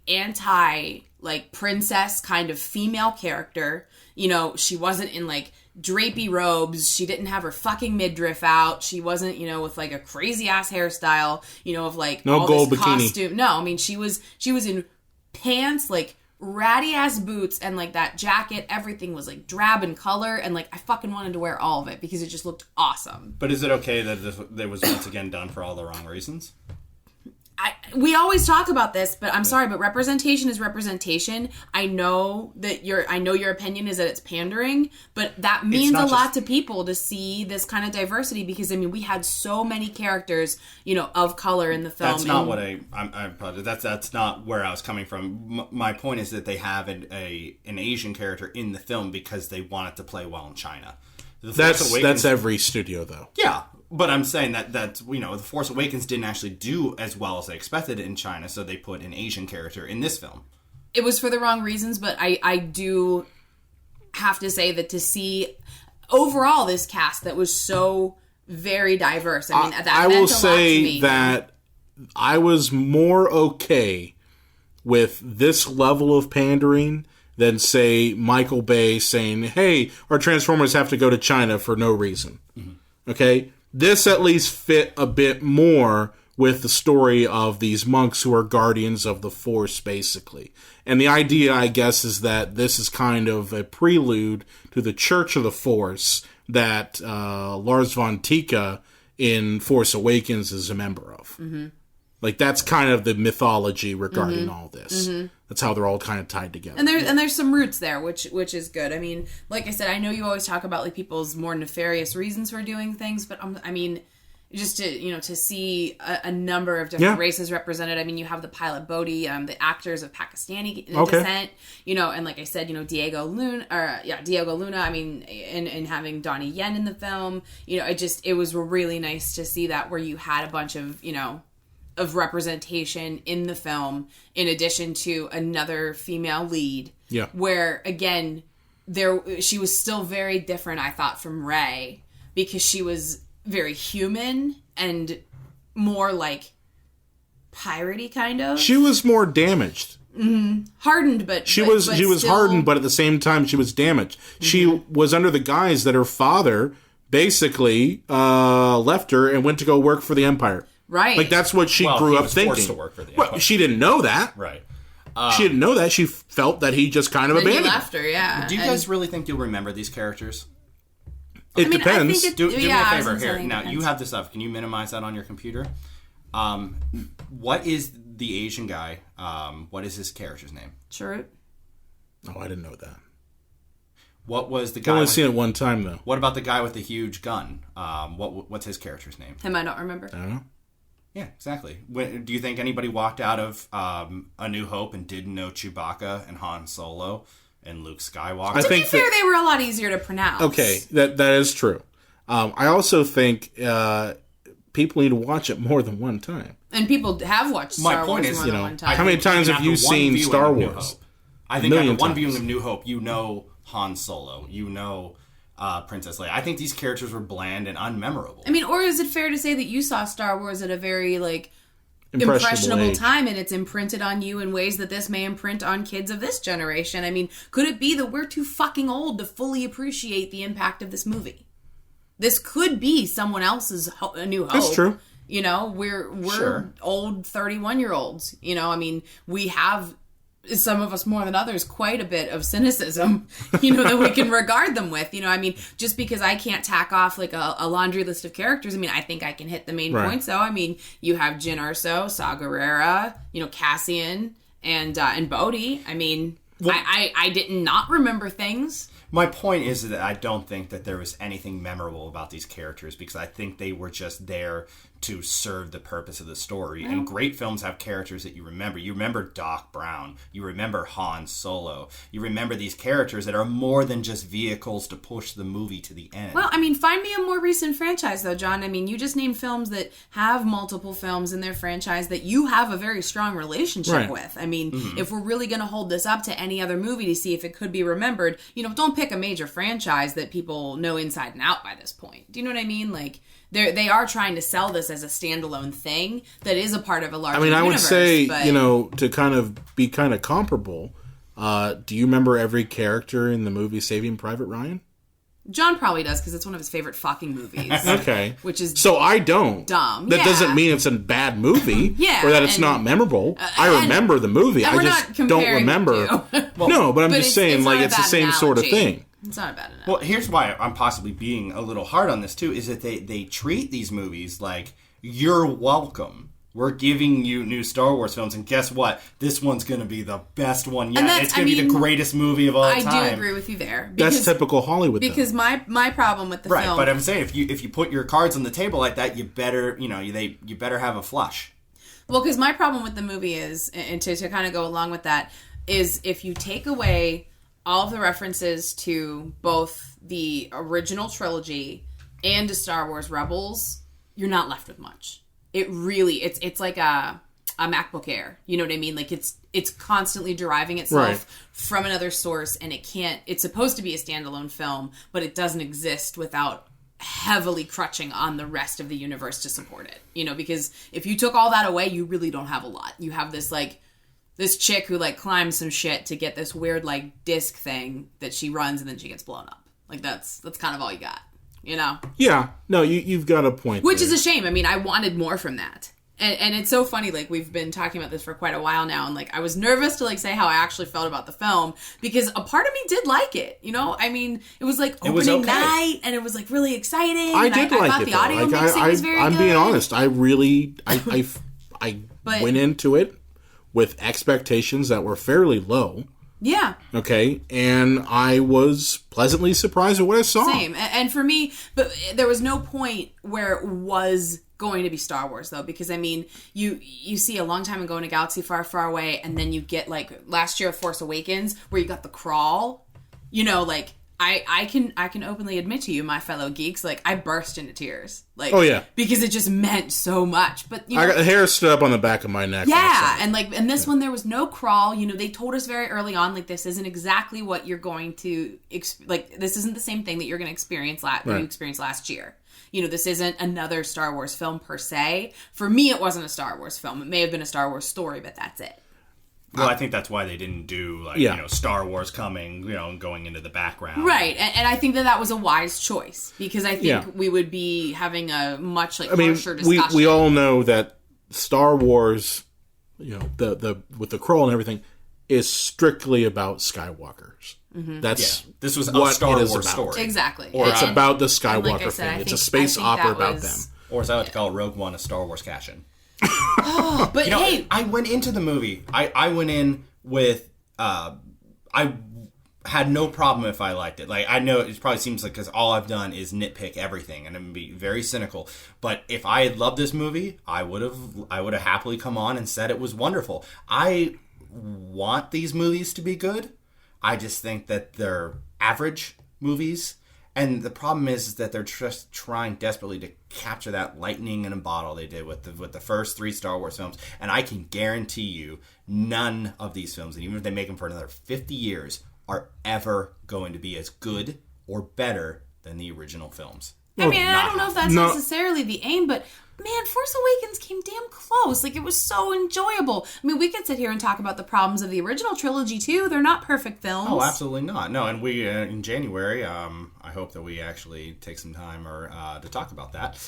[SPEAKER 6] princess kind of female character. You know, she wasn't in, like, drapey robes. She didn't have her fucking midriff out. She wasn't, you know, with, like, a crazy-ass hairstyle, you know, of, like,
[SPEAKER 4] no
[SPEAKER 6] all
[SPEAKER 4] gold
[SPEAKER 6] this
[SPEAKER 4] bikini.
[SPEAKER 6] costume. No, I mean, she was in pants, like, ratty ass boots and like that jacket. Everything was like drab in color, and like I fucking wanted to wear all of it because it just looked awesome.
[SPEAKER 5] But is it okay that it was once again done for all the wrong reasons?
[SPEAKER 6] We always talk about this, but I'm sorry, but representation is representation. I know your opinion is that it's pandering, but that means a lot to people to see this kind of diversity because I mean we had so many characters, you know, of color in the film.
[SPEAKER 5] That's not what I apologize. That's not where I was coming from. My point is that they have an Asian character in the film because they want it to play well in China.
[SPEAKER 4] That's every studio though.
[SPEAKER 5] Yeah. But I'm saying that you know, The Force Awakens didn't actually do as well as they expected in China, so they put an Asian character in this film.
[SPEAKER 6] It was for the wrong reasons, but I do have to say that to see overall this cast that was so very diverse. I mean, that
[SPEAKER 4] I
[SPEAKER 6] meant
[SPEAKER 4] will
[SPEAKER 6] a lot to
[SPEAKER 4] say
[SPEAKER 6] me.
[SPEAKER 4] that I was more okay with this level of pandering than, say, Michael Bay saying, hey, our Transformers have to go to China for no reason. Mm-hmm. Okay? This at least fit a bit more with the story of these monks who are guardians of the Force, basically. And the idea, I guess, is that this is kind of a prelude to the Church of the Force that Lars von Trier in Force Awakens is a member of. Mm-hmm. Like, that's kind of the mythology regarding all this. Mm-hmm. That's how they're all kind of tied together.
[SPEAKER 6] And there's some roots there, which is good. I mean, like I said, I know you always talk about like people's more nefarious reasons for doing things, but I mean, just to see a number of different races represented. I mean, you have the pilot Bodhi, the actors of Pakistani descent, you know, and like I said, you know, Diego Luna. I mean, and having Donnie Yen in the film, you know, it was really nice to see that where you had a bunch of, you know, of representation in the film in addition to another female lead. Yeah. Where again, she was still very different, I thought, from Rey because she was very human and more like piratey kind of.
[SPEAKER 4] She was more damaged.
[SPEAKER 6] hardened, but
[SPEAKER 4] she was
[SPEAKER 6] still
[SPEAKER 4] hardened, but at the same time she was damaged. She was under the guise that her father basically left her and went to go work for the Empire.
[SPEAKER 6] Right.
[SPEAKER 4] Like that's what she grew
[SPEAKER 5] he
[SPEAKER 4] up
[SPEAKER 5] was
[SPEAKER 4] thinking.
[SPEAKER 5] Forced to work for the Empire.
[SPEAKER 4] Well, she didn't know that.
[SPEAKER 5] Right.
[SPEAKER 4] She didn't know that. She felt that he just kind of
[SPEAKER 6] Then he
[SPEAKER 4] abandoned her.
[SPEAKER 6] left her, yeah.
[SPEAKER 5] Do you guys really think you'll remember these characters?
[SPEAKER 4] It
[SPEAKER 6] I mean, I
[SPEAKER 4] depends.
[SPEAKER 6] think
[SPEAKER 5] Do me
[SPEAKER 6] Yeah, I
[SPEAKER 5] a
[SPEAKER 6] was
[SPEAKER 5] favor
[SPEAKER 6] gonna say,
[SPEAKER 5] here.
[SPEAKER 6] I think it
[SPEAKER 5] Now, you
[SPEAKER 6] depends.
[SPEAKER 5] have this up. Can you minimize that on your computer? What is the Asian guy? What is his character's name?
[SPEAKER 6] Sure.
[SPEAKER 4] Oh, I didn't know that.
[SPEAKER 5] What was the
[SPEAKER 4] I've
[SPEAKER 5] guy?
[SPEAKER 4] only seen it one time though.
[SPEAKER 5] What about the guy with the huge gun? What's his character's name?
[SPEAKER 6] Him, I don't remember.
[SPEAKER 4] I don't know.
[SPEAKER 5] Yeah, exactly. Do you think anybody walked out of A New Hope and didn't know Chewbacca and Han Solo and Luke Skywalker?
[SPEAKER 6] To be fair, they were a lot easier to pronounce.
[SPEAKER 4] Okay, that is true. I also think people need to watch it more than one time.
[SPEAKER 6] And people have watched
[SPEAKER 5] My
[SPEAKER 6] Star
[SPEAKER 5] point
[SPEAKER 6] Wars
[SPEAKER 5] is,
[SPEAKER 6] more
[SPEAKER 5] you
[SPEAKER 6] than
[SPEAKER 5] know,
[SPEAKER 6] one time.
[SPEAKER 4] How many times have
[SPEAKER 5] after
[SPEAKER 4] you
[SPEAKER 5] one
[SPEAKER 4] seen
[SPEAKER 5] viewing
[SPEAKER 4] Star
[SPEAKER 5] of New
[SPEAKER 4] Wars?
[SPEAKER 5] Hope, I think after
[SPEAKER 4] Million
[SPEAKER 5] one
[SPEAKER 4] times.
[SPEAKER 5] viewing of New Hope, you know Han Solo, you know Princess Leia. I think these characters were bland and unmemorable.
[SPEAKER 6] I mean, or is it fair to say that you saw Star Wars at a very, impressionable
[SPEAKER 4] age.
[SPEAKER 6] time, and it's imprinted on you in ways that this may imprint on kids of this generation? I mean, could it be that we're too fucking old to fully appreciate the impact of this movie? This could be someone else's A New Hope.
[SPEAKER 4] That's true.
[SPEAKER 6] You know, we're
[SPEAKER 5] Sure.
[SPEAKER 6] old 31-year-olds. You know, I mean, we have, some of us more than others, quite a bit of cynicism, that we can regard them with. I mean, just because I can't tack off a laundry list of characters, I mean, I think I can hit the main
[SPEAKER 4] Right.
[SPEAKER 6] points, though. I mean, you have Jyn Erso, Saw Gerrera, Cassian, and Bodhi. I mean, I did not remember things.
[SPEAKER 5] My point is that I don't think that there was anything memorable about these characters because I think they were just there to serve the purpose of the story. And great films have characters that you remember. You remember Doc Brown. You remember Han Solo. You remember these characters that are more than just vehicles to push the movie to the end.
[SPEAKER 6] Well, I mean, find me a more recent franchise, though, John. I mean, you just named films that have multiple films in their franchise that you have a very strong relationship
[SPEAKER 4] Right.
[SPEAKER 6] with. I mean, if we're really going to hold this up to any other movie to see if it could be remembered, don't pick a major franchise that people know inside and out by this point. Do you know what I mean? They are trying to sell this as a standalone thing that is a part of a larger universe.
[SPEAKER 4] I would say,
[SPEAKER 6] but...
[SPEAKER 4] to kind of be kind of comparable, do you remember every character in the movie Saving Private Ryan?
[SPEAKER 6] John probably does because it's one of his favorite fucking movies.
[SPEAKER 4] Okay.
[SPEAKER 6] Which is
[SPEAKER 4] so I don't.
[SPEAKER 6] dumb.
[SPEAKER 4] That
[SPEAKER 6] Yeah.
[SPEAKER 4] doesn't mean it's a bad movie
[SPEAKER 6] Yeah,
[SPEAKER 4] or that it's
[SPEAKER 6] and-
[SPEAKER 4] not memorable. I remember the movie.
[SPEAKER 6] and
[SPEAKER 4] I
[SPEAKER 6] we're
[SPEAKER 4] just
[SPEAKER 6] not
[SPEAKER 4] don't
[SPEAKER 6] comparing
[SPEAKER 4] remember.
[SPEAKER 6] the
[SPEAKER 4] No, but I'm
[SPEAKER 6] But
[SPEAKER 4] just saying,
[SPEAKER 6] not a
[SPEAKER 4] it's the
[SPEAKER 6] bad
[SPEAKER 4] same sort of
[SPEAKER 6] analogy.
[SPEAKER 4] thing.
[SPEAKER 6] It's not a bad analogy.
[SPEAKER 5] Well, here's why I'm possibly being a little hard on this, too, is that they treat these movies like, you're welcome. We're giving you new Star Wars films, and guess what? This one's going to be the best one yet.
[SPEAKER 6] And that's-
[SPEAKER 5] It's going to be the greatest movie of all time.
[SPEAKER 6] I do agree with you there.
[SPEAKER 4] That's typical Hollywood.
[SPEAKER 6] Because my problem with the
[SPEAKER 5] Right,
[SPEAKER 6] film...
[SPEAKER 5] but I'm saying if you put your cards on the table like that, you better you better have a flush.
[SPEAKER 6] Well, because my problem with the movie is, and to kind of go along with that, is if you take away all of the references to both the original trilogy and to Star Wars Rebels, you're not left with much. It really, it's like a MacBook Air. You know what I mean? It's constantly deriving itself
[SPEAKER 4] Right.
[SPEAKER 6] from another source, and it's supposed to be a standalone film, but it doesn't exist without heavily crutching on the rest of the universe to support it. Because if you took all that away, you really don't have a lot. You have this this chick who climbs some shit to get this weird disc thing that she runs, and then she gets blown up. That's kind of all you got.
[SPEAKER 4] Yeah, no, you've got a point.
[SPEAKER 6] Which
[SPEAKER 4] there.
[SPEAKER 6] is a shame. I mean, I wanted more from that. And it's so funny, we've been talking about this for quite a while now, and I was nervous to say how I actually felt about the film, because a part of me did like it, I mean, it was opening
[SPEAKER 5] was okay.
[SPEAKER 6] night, and it was really exciting.
[SPEAKER 4] I
[SPEAKER 6] and
[SPEAKER 4] did
[SPEAKER 6] I
[SPEAKER 4] like
[SPEAKER 6] thought
[SPEAKER 4] it.
[SPEAKER 6] the
[SPEAKER 4] though.
[SPEAKER 6] audio mixing was very
[SPEAKER 4] I'm
[SPEAKER 6] good.
[SPEAKER 4] being honest. I really, I
[SPEAKER 6] But-
[SPEAKER 4] went into it with expectations that were fairly low.
[SPEAKER 6] Yeah.
[SPEAKER 4] Okay, and I was pleasantly surprised at what I saw.
[SPEAKER 6] Same. And for me, but there was no point where it was going to be Star Wars, though, because I mean, you see a long time ago in a galaxy far, far away, and then you get last year of Force Awakens, where you got the crawl. I can openly admit to you, my fellow geeks, I burst into tears.
[SPEAKER 4] Oh, yeah.
[SPEAKER 6] Because it just meant so much. But
[SPEAKER 4] I got the hair stood up on the back of my neck.
[SPEAKER 6] yeah, and in this one there was no crawl. They told us very early on this isn't exactly what you're going to this isn't the same thing that you're going to experience that you experienced last year. This isn't another Star Wars film per se. For me, it wasn't a Star Wars film. It may have been a Star Wars story, but that's it.
[SPEAKER 5] Well, I think that's why they didn't do, Star Wars coming, and going into the background.
[SPEAKER 6] Right, and I think that was a wise choice, because I think we would be having a much, harsher discussion.
[SPEAKER 4] We all know that Star Wars, the with the Kroll and everything, is strictly about Skywalkers. Mm-hmm.
[SPEAKER 5] This was a Star Wars story.
[SPEAKER 6] Exactly.
[SPEAKER 4] Or it's about the Skywalker thing. It's a space opera about them.
[SPEAKER 5] Or as I like to call Rogue One, a Star Wars cash-in.
[SPEAKER 6] But hey,
[SPEAKER 5] I went into the movie. I went in with I had no problem if I liked it. Like, I know it probably seems like because all I've done is nitpick everything, and I'm gonna be very cynical. But if I had loved this movie, I would have happily come on and said it was wonderful. I want these movies to be good. I just think that they're average movies. And the problem is that they're just trying desperately to capture that lightning in a bottle they did with the first 3 Star Wars films. And I can guarantee you none of these films, and even if they make them for another 50 years, are ever going to be as good or better than the original films.
[SPEAKER 6] I mean, I don't know if that's necessarily the aim, but man, Force Awakens came damn close. Like, it was so enjoyable. I mean, we could sit here and talk about the problems of the original trilogy, too. They're not perfect films.
[SPEAKER 5] Oh, absolutely not. No, and we, in January, I hope that we actually take some time to talk about that,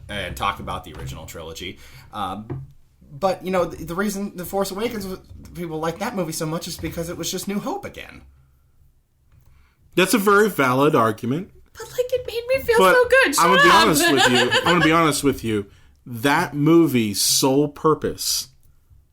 [SPEAKER 5] and talk about the original trilogy. But, the reason The Force Awakens, people like that movie so much is because it was just New Hope again.
[SPEAKER 4] That's a very valid argument.
[SPEAKER 6] But, it made me feel so good.
[SPEAKER 4] I'm going to be honest with you. That movie's sole purpose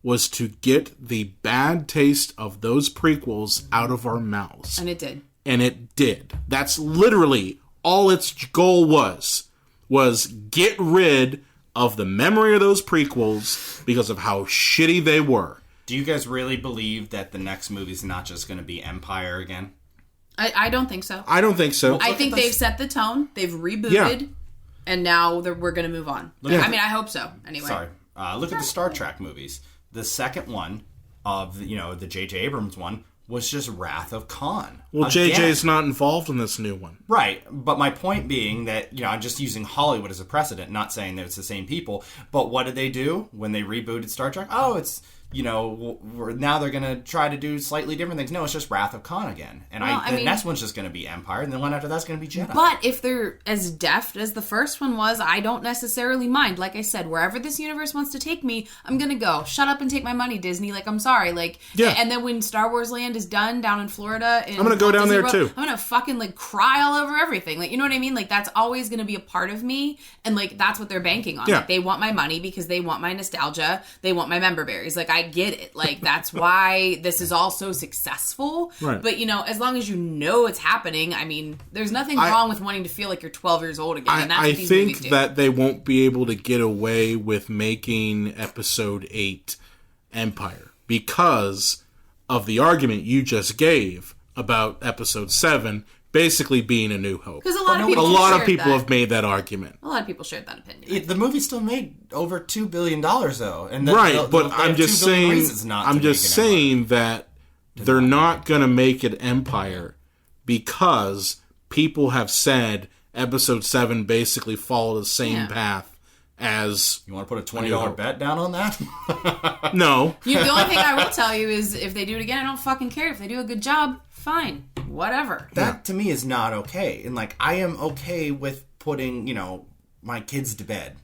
[SPEAKER 4] was to get the bad taste of those prequels out of our mouths.
[SPEAKER 6] And it did.
[SPEAKER 4] That's literally all its goal was get rid of the memory of those prequels because of how shitty they were.
[SPEAKER 5] Do you guys really believe that the next movie's not just going to be Empire again?
[SPEAKER 6] I don't think so.
[SPEAKER 4] I don't think so.
[SPEAKER 6] I think they've set the tone. They've rebooted. And now we're going to move on. I mean, I hope so. Anyway.
[SPEAKER 5] Sorry. Look at the Star Trek movies. The second one of, the J.J. Abrams one was just Wrath of Khan.
[SPEAKER 4] Well, J.J.'s not involved in this new one.
[SPEAKER 5] Right. But my point being that, I'm just using Hollywood as a precedent, not saying that it's the same people. But what did they do when they rebooted Star Trek? Oh, it's... now they're going to try to do slightly different things. No, it's just Wrath of Khan again. And the next one's just going to be Empire, and the one after that's going to be Jedi.
[SPEAKER 6] But if they're as deft as the first one was, I don't necessarily mind. Like I said, wherever this universe wants to take me, I'm going to go. Shut up and take my money, Disney. I'm sorry. And then when Star Wars Land is done down in Florida... I'm
[SPEAKER 4] going to go down there, too.
[SPEAKER 6] I'm going to fucking, cry all over everything. You know what I mean? That's always going to be a part of me, and, that's what they're banking on.
[SPEAKER 4] Yeah.
[SPEAKER 6] They want my money because they want my nostalgia. They want my member berries. I get it. That's why this is all so successful.
[SPEAKER 4] Right.
[SPEAKER 6] But, as long as it's happening, I mean, there's nothing wrong with wanting to feel like you're 12 years old again. And that's what these movies do.
[SPEAKER 4] That they won't be able to get away with making Episode 8 Empire because of the argument you just gave about Episode 7 basically being A New Hope.
[SPEAKER 6] Because a lot of people
[SPEAKER 4] have made that argument.
[SPEAKER 6] A lot of people shared that opinion.
[SPEAKER 5] The movie still made over $2 billion, though. And
[SPEAKER 4] I'm just saying that they're not going to make it Empire because people have said Episode 7 basically followed the same path as...
[SPEAKER 5] You want to put a $20 bet down on that?
[SPEAKER 4] No.
[SPEAKER 6] The only thing I will tell you is if they do it again, I don't fucking care. If they do a good job, fine. Whatever.
[SPEAKER 5] That, to me, is not okay. And, I am okay with putting, my kids to bed.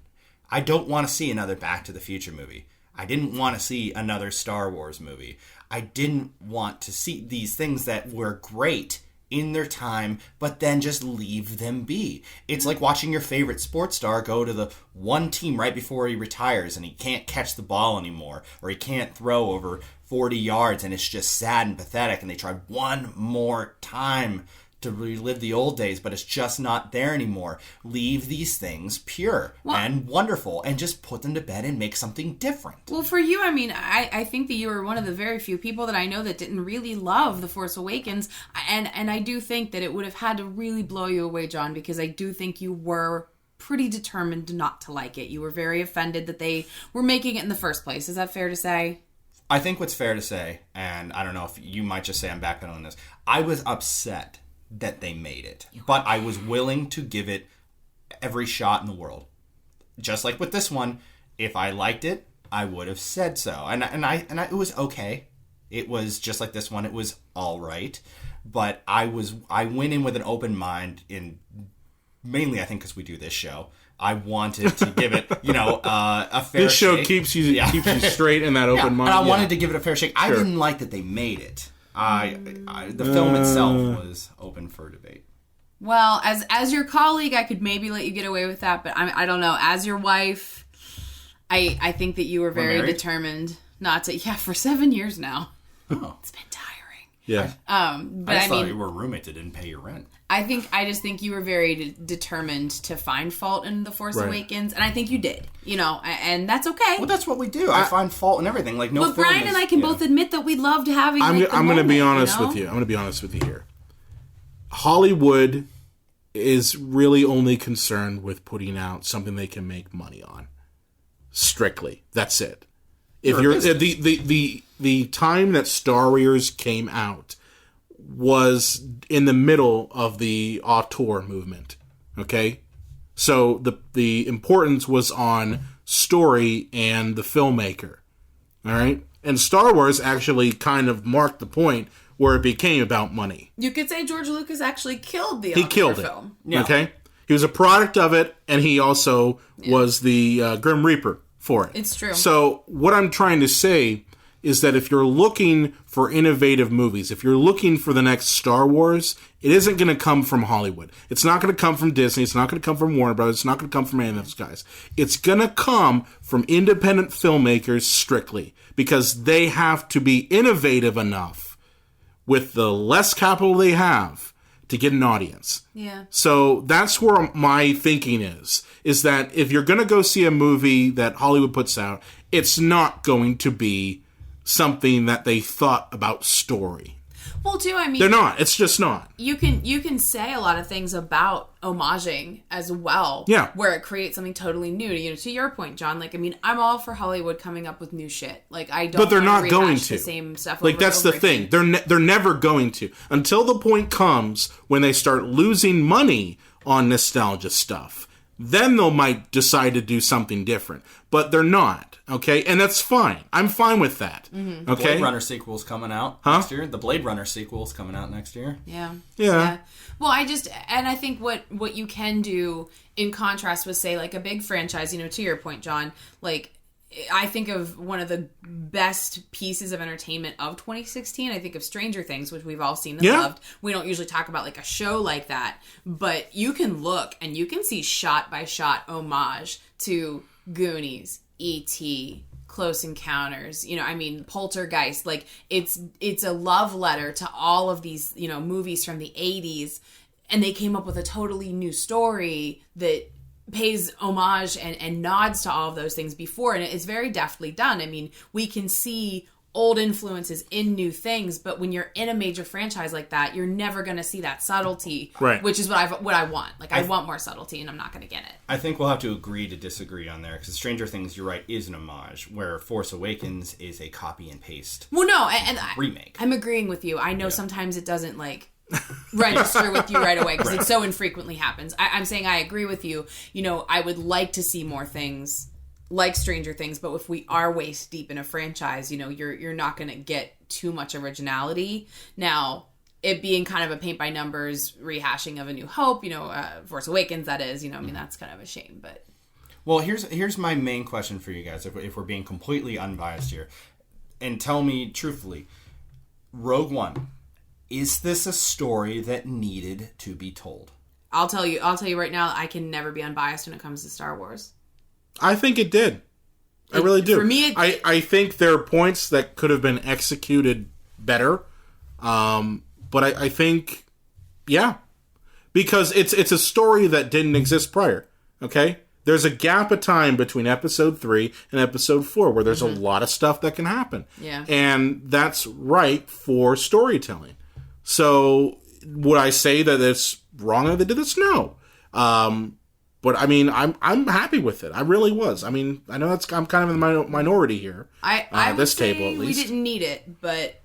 [SPEAKER 5] I don't want to see another Back to the Future movie. I didn't want to see another Star Wars movie. I didn't want to see these things that were great in their time, but then just leave them be. It's like watching your favorite sports star go to the one team right before he retires and he can't catch the ball anymore, or he can't throw over 40 yards, and it's just sad and pathetic, and they tried one more time to relive the old days, but it's just not there anymore. Leave these things pure and wonderful and just put them to bed and make something different.
[SPEAKER 6] Well, for you, I mean, I think that you were one of the very few people that I know that didn't really love The Force Awakens, and I do think that it would have had to really blow you away, John, because I do think you were pretty determined not to like it. You were very offended that they were making it in the first place. Is that fair to say?
[SPEAKER 5] I think what's fair to say, and I don't know if you might just say I'm backpedaling on this, I was upset that they made it, but I was willing to give it every shot in the world. Just like with this one, if I liked it, I would have said so. And it was okay. It was just like this one. It was all right. But I went in with an open mind, mainly I think because we do this show. I wanted to give it, a fair
[SPEAKER 4] This show
[SPEAKER 5] shake.
[SPEAKER 4] keeps you straight in that open mind.
[SPEAKER 5] And I wanted to give it a fair shake. I didn't like that they made it. The film itself was open for debate.
[SPEAKER 6] Well, as your colleague, I could maybe let you get away with that, but I don't know. As your wife, I think that you were very determined not to. Yeah, for 7 years now.
[SPEAKER 5] Oh,
[SPEAKER 6] it's been tiring.
[SPEAKER 4] Yeah.
[SPEAKER 6] But
[SPEAKER 5] I thought you were roommates that didn't pay your rent.
[SPEAKER 6] I just think you were very determined to find fault in The Force Awakens, and I think you did. And that's okay.
[SPEAKER 5] Well, that's what we do. I find fault in everything. Like no.
[SPEAKER 6] But Brian and I can both admit that we loved having.
[SPEAKER 4] I'm going to be honest with you. I'm going to be honest with you here. Hollywood is really only concerned with putting out something they can make money on. Strictly, that's it. If you're the time that Star Wars came out was in the middle of the auteur movement. Okay, so the importance was on story and the filmmaker. All right, and Star Wars actually kind of marked the point where it became about money.
[SPEAKER 6] You could say George Lucas actually killed the
[SPEAKER 4] film.
[SPEAKER 5] Yeah.
[SPEAKER 4] Okay, he was a product of it, and he also was the Grim Reaper for it.
[SPEAKER 6] It's true.
[SPEAKER 4] So what I'm trying to say is that if you're looking for innovative movies, if you're looking for the next Star Wars, it isn't going to come from Hollywood. It's not going to come from Disney. It's not going to come from Warner Brothers. It's not going to come from any of those guys. It's going to come from independent filmmakers strictly, because they have to be innovative enough with the less capital they have to get an audience.
[SPEAKER 6] Yeah.
[SPEAKER 4] So that's where my thinking is that if you're going to go see a movie that Hollywood puts out, it's not going to be something that they thought about story.
[SPEAKER 6] Well, too, I mean,
[SPEAKER 4] they're not. It's just not.
[SPEAKER 6] You can say a lot of things about homaging as well.
[SPEAKER 4] Yeah.
[SPEAKER 6] Where it creates something totally new. To your point, John. Like, I mean, I'm all for Hollywood coming up with new shit. Like, I don't.
[SPEAKER 4] But they're not going to.
[SPEAKER 6] The same stuff.
[SPEAKER 4] Like, that's the thing. They're never going to, until the point comes when they start losing money on nostalgia stuff. Then they might decide to do something different. But they're not, okay? And that's fine. I'm fine with that, okay?
[SPEAKER 5] The Blade Runner sequel's coming out next year. The Blade Runner sequel's coming out next year.
[SPEAKER 6] Yeah. Well, I think what you can do in contrast with, say, like a big franchise, to your point, John, like, I think of one of the best pieces of entertainment of 2016. I think of Stranger Things, which we've all seen and loved. We don't usually talk about like a show like that, but you can look and you can see shot by shot homage to Goonies, E.T., Close Encounters, Poltergeist. Like it's a love letter to all of these, movies from the 80s, and they came up with a totally new story that pays homage and nods to all of those things before, and it's very deftly done. I mean, we can see old influences in new things, but when you're in a major franchise like that, you're never going to see that subtlety,
[SPEAKER 4] right? Which
[SPEAKER 6] is what I want. Like, I want more subtlety, and I'm not going to get it.
[SPEAKER 5] I think we'll have to agree to disagree on there, because Stranger Things, you're right, is an homage, where Force Awakens is a copy and paste.
[SPEAKER 6] Well, no, and
[SPEAKER 5] remake.
[SPEAKER 6] I'm agreeing with you. I know sometimes it doesn't register with you right away, because it so infrequently happens. I'm saying I agree with you. I would like to see more things like Stranger Things, but if we are waist deep in a franchise, you're not going to get too much originality. Now, it being kind of a paint by numbers rehashing of A New Hope, Force Awakens, that is, that's kind of a shame. But
[SPEAKER 5] well, here's my main question for you guys, if we're being completely unbiased here, and tell me truthfully, Rogue One, is this a story that needed to be told?
[SPEAKER 6] I'll tell you right now, I can never be unbiased when it comes to Star Wars.
[SPEAKER 4] I think it did. I really do.
[SPEAKER 6] For me,
[SPEAKER 4] I think there are points that could have been executed better. But I think, because it's a story that didn't exist prior. Okay? There's a gap of time between episode 3 and episode 4 where there's a lot of stuff that can happen.
[SPEAKER 6] Yeah.
[SPEAKER 4] And that's right for storytelling. So, would I say that it's wrong that they did this? No. But I mean, I'm happy with it. I really was. I mean, I know I'm kind of in the minority here.
[SPEAKER 6] I
[SPEAKER 4] this table at least.
[SPEAKER 6] We didn't need it, but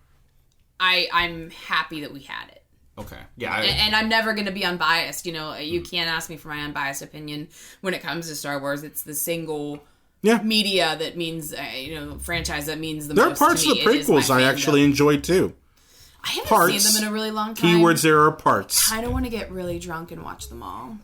[SPEAKER 6] I'm happy that we had it.
[SPEAKER 5] Okay. Yeah.
[SPEAKER 6] And I'm never going to be unbiased. You can't ask me for my unbiased opinion when it comes to Star Wars. It's the single media that means, franchise that means the
[SPEAKER 4] There are
[SPEAKER 6] most
[SPEAKER 4] parts
[SPEAKER 6] to
[SPEAKER 4] of
[SPEAKER 6] me.
[SPEAKER 4] the
[SPEAKER 6] It is my
[SPEAKER 4] prequels I
[SPEAKER 6] fandom.
[SPEAKER 4] actually enjoy too.
[SPEAKER 6] I haven't
[SPEAKER 4] Parts,
[SPEAKER 6] seen them in a really long time.
[SPEAKER 4] Keywords, there are parts.
[SPEAKER 6] I don't want to get really drunk and watch them all.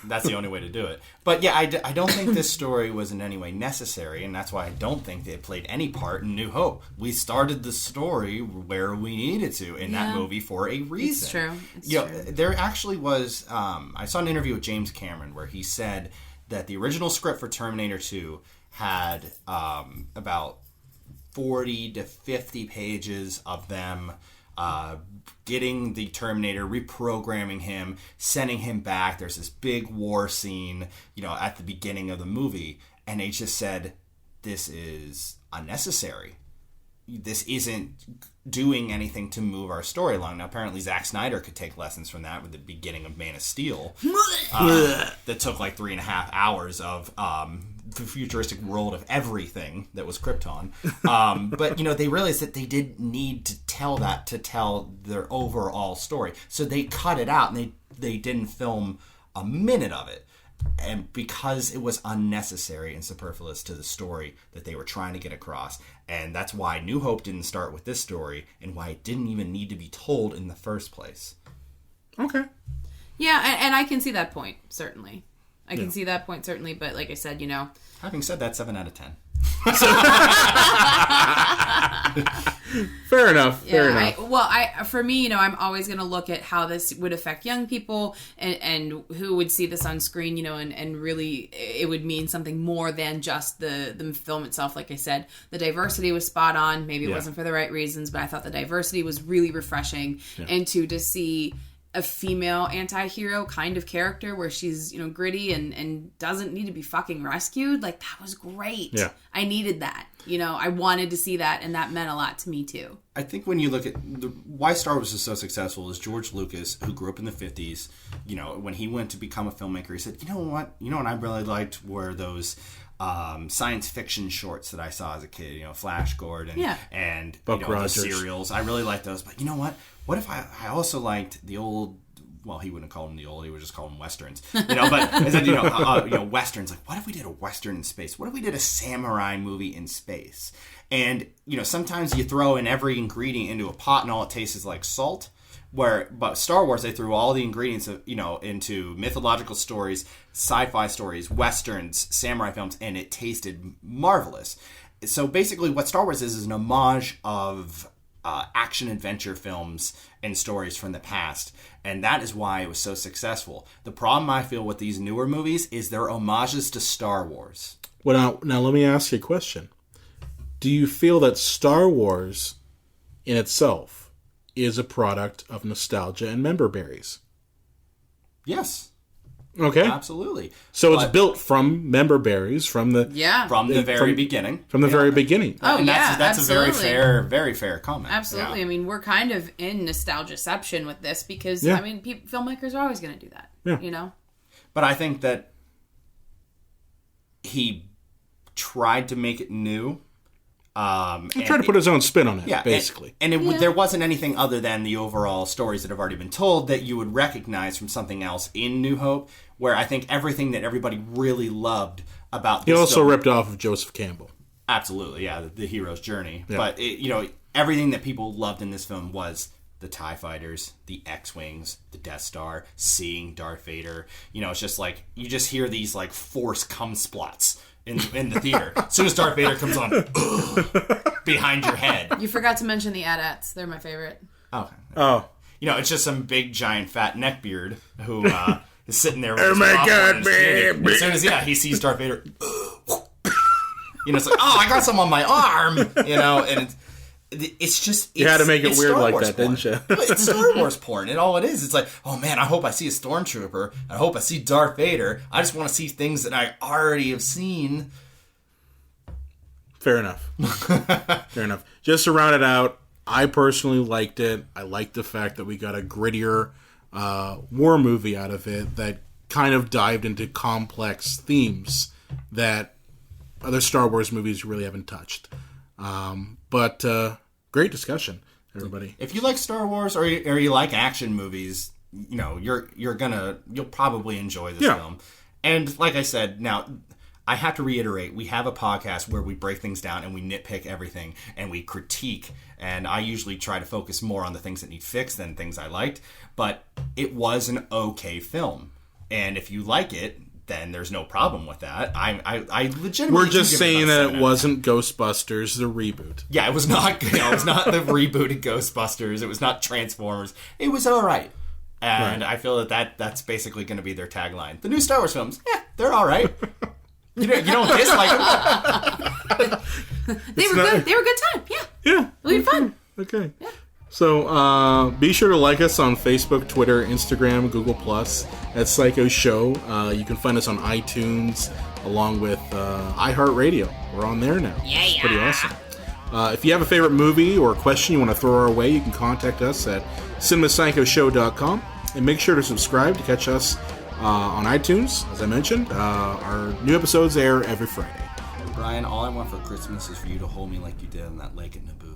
[SPEAKER 5] That's the only way to do it. But yeah, I don't think this story was in any way necessary, and that's why I don't think they played any part in New Hope. We started the story where we needed to in that movie for a reason.
[SPEAKER 6] It's true. It's true.
[SPEAKER 5] There actually was, I saw an interview with James Cameron where he said that the original script for Terminator 2 had about 40 to 50 pages of them getting the Terminator, reprogramming him, sending him back. There's this big war scene, at the beginning of the movie, and they just said, this is unnecessary. This isn't doing anything to move our story along. Now, apparently Zack Snyder could take lessons from that with the beginning of Man of Steel. That took like 3.5 hours of the futuristic world of everything that was Krypton. But, they realized that they did need to tell that to tell their overall story. So they cut it out, and they didn't film a minute of it. And because it was unnecessary and superfluous to the story that they were trying to get across. And that's why New Hope didn't start with this story, and why it didn't even need to be told in the first place.
[SPEAKER 4] Okay.
[SPEAKER 6] Yeah, and I can see that point, certainly. I can see that point, certainly, but like I said,
[SPEAKER 5] Having said that, 7 out of 10.
[SPEAKER 4] Fair enough. Fair enough.
[SPEAKER 6] For me, I'm always going to look at how this would affect young people and who would see this on screen, and really it would mean something more than just the film itself. Like I said, the diversity was spot on. Maybe it wasn't for the right reasons, but I thought the diversity was really refreshing. Yeah. And to see a female anti-hero kind of character where she's, gritty and doesn't need to be fucking rescued. Like, that was great. Yeah. I needed that. I wanted to see that, and that meant a lot to me, too.
[SPEAKER 5] I think when you look at why Star Wars is so successful is George Lucas, who grew up in the 50s, when he went to become a filmmaker, he said, you know what I really liked were those science fiction shorts that I saw as a kid, Flash Gordon and the serials. I really liked those. But you know what? What if I also liked the old, well, he wouldn't call them the old, he would just call them Westerns. But I said, Westerns. Like, what if we did a Western in space? What if we did a samurai movie in space? And, sometimes you throw in every ingredient into a pot and all it tastes is like salt. But Star Wars, they threw all the ingredients into mythological stories, sci-fi stories, westerns, samurai films, and it tasted marvelous. So basically, what Star Wars is an homage of action adventure films and stories from the past, and that is why it was so successful. The problem I feel with these newer movies is they're homages to Star Wars.
[SPEAKER 4] Well, now let me ask you a question. Do you feel that Star Wars in itself is a product of nostalgia and member berries?
[SPEAKER 5] Yes.
[SPEAKER 4] Okay.
[SPEAKER 5] Absolutely.
[SPEAKER 4] So it's built from member berries from the
[SPEAKER 5] very beginning.
[SPEAKER 4] From the very beginning.
[SPEAKER 6] Oh,
[SPEAKER 5] and
[SPEAKER 6] that's
[SPEAKER 5] absolutely. A very fair comment.
[SPEAKER 6] Absolutely. Yeah. I mean, we're kind of in nostalgiaception with this because filmmakers are always going to do that. Yeah.
[SPEAKER 5] But I think that he tried to make it new.
[SPEAKER 4] He tried to put his own spin on it, basically.
[SPEAKER 5] And there wasn't anything other than the overall stories that have already been told that you would recognize from something else in New Hope, where I think everything that everybody really loved about this
[SPEAKER 4] He also
[SPEAKER 5] film,
[SPEAKER 4] ripped off of Joseph Campbell.
[SPEAKER 5] Absolutely, yeah, the hero's journey. Yeah. But, everything that people loved in this film was the TIE Fighters, the X-Wings, the Death Star, seeing Darth Vader. It's just like, you just hear these, like, Force cum splots in the theater. As soon as Darth Vader comes on, behind your head.
[SPEAKER 6] You forgot to mention the AT-ATs. They're my favorite.
[SPEAKER 5] Okay.
[SPEAKER 4] Oh.
[SPEAKER 5] It's just some big, giant, fat neckbeard who is sitting there with
[SPEAKER 4] oh
[SPEAKER 5] his
[SPEAKER 4] my God, man.
[SPEAKER 5] As soon as he sees Darth Vader, it's like, I got some on my arm, and it's just...
[SPEAKER 4] You had to make it weird
[SPEAKER 5] Star
[SPEAKER 4] like
[SPEAKER 5] Wars
[SPEAKER 4] that,
[SPEAKER 5] porn.
[SPEAKER 4] didn't you?
[SPEAKER 5] It's Star Wars porn, and all it is. It's like, oh man, I hope I see a stormtrooper. I hope I see Darth Vader. I just want to see things that I already have seen.
[SPEAKER 4] Fair enough. Fair enough. Just to round it out, I personally liked it. I liked the fact that we got a grittier war movie out of it that kind of dived into complex themes that other Star Wars movies really haven't touched. But great discussion, everybody.
[SPEAKER 5] If you like Star Wars or you like action movies, you'll probably enjoy this film. And like I said, now I have to reiterate, we have a podcast where we break things down and we nitpick everything and we critique. And I usually try to focus more on the things that need fixed than things I liked. But it was an okay film. And if you like it, then there's no problem with that. I legitimately...
[SPEAKER 4] We're just saying that it wasn't Ghostbusters, the reboot.
[SPEAKER 5] Yeah, it was not the rebooted Ghostbusters. It was not Transformers. It was all right. And I feel that's basically going to be their tagline. The new Star Wars films, they're all right. You don't dislike them.
[SPEAKER 6] They were good. They were a good time. Yeah.
[SPEAKER 4] Yeah.
[SPEAKER 6] We had fun.
[SPEAKER 4] Okay. Yeah. So be sure to like us on Facebook, Twitter, Instagram, Google+, at Psycho Show. You can find us on iTunes along with iHeartRadio. We're on there now.
[SPEAKER 6] Yeah.
[SPEAKER 4] It's pretty awesome. If you have a favorite movie or a question you want to throw our way, you can contact us at cinemapsychoshow.com. And make sure to subscribe to catch us on iTunes. As I mentioned, our new episodes air every Friday.
[SPEAKER 5] Brian, all I want for Christmas is for you to hold me like you did on that lake at Naboo.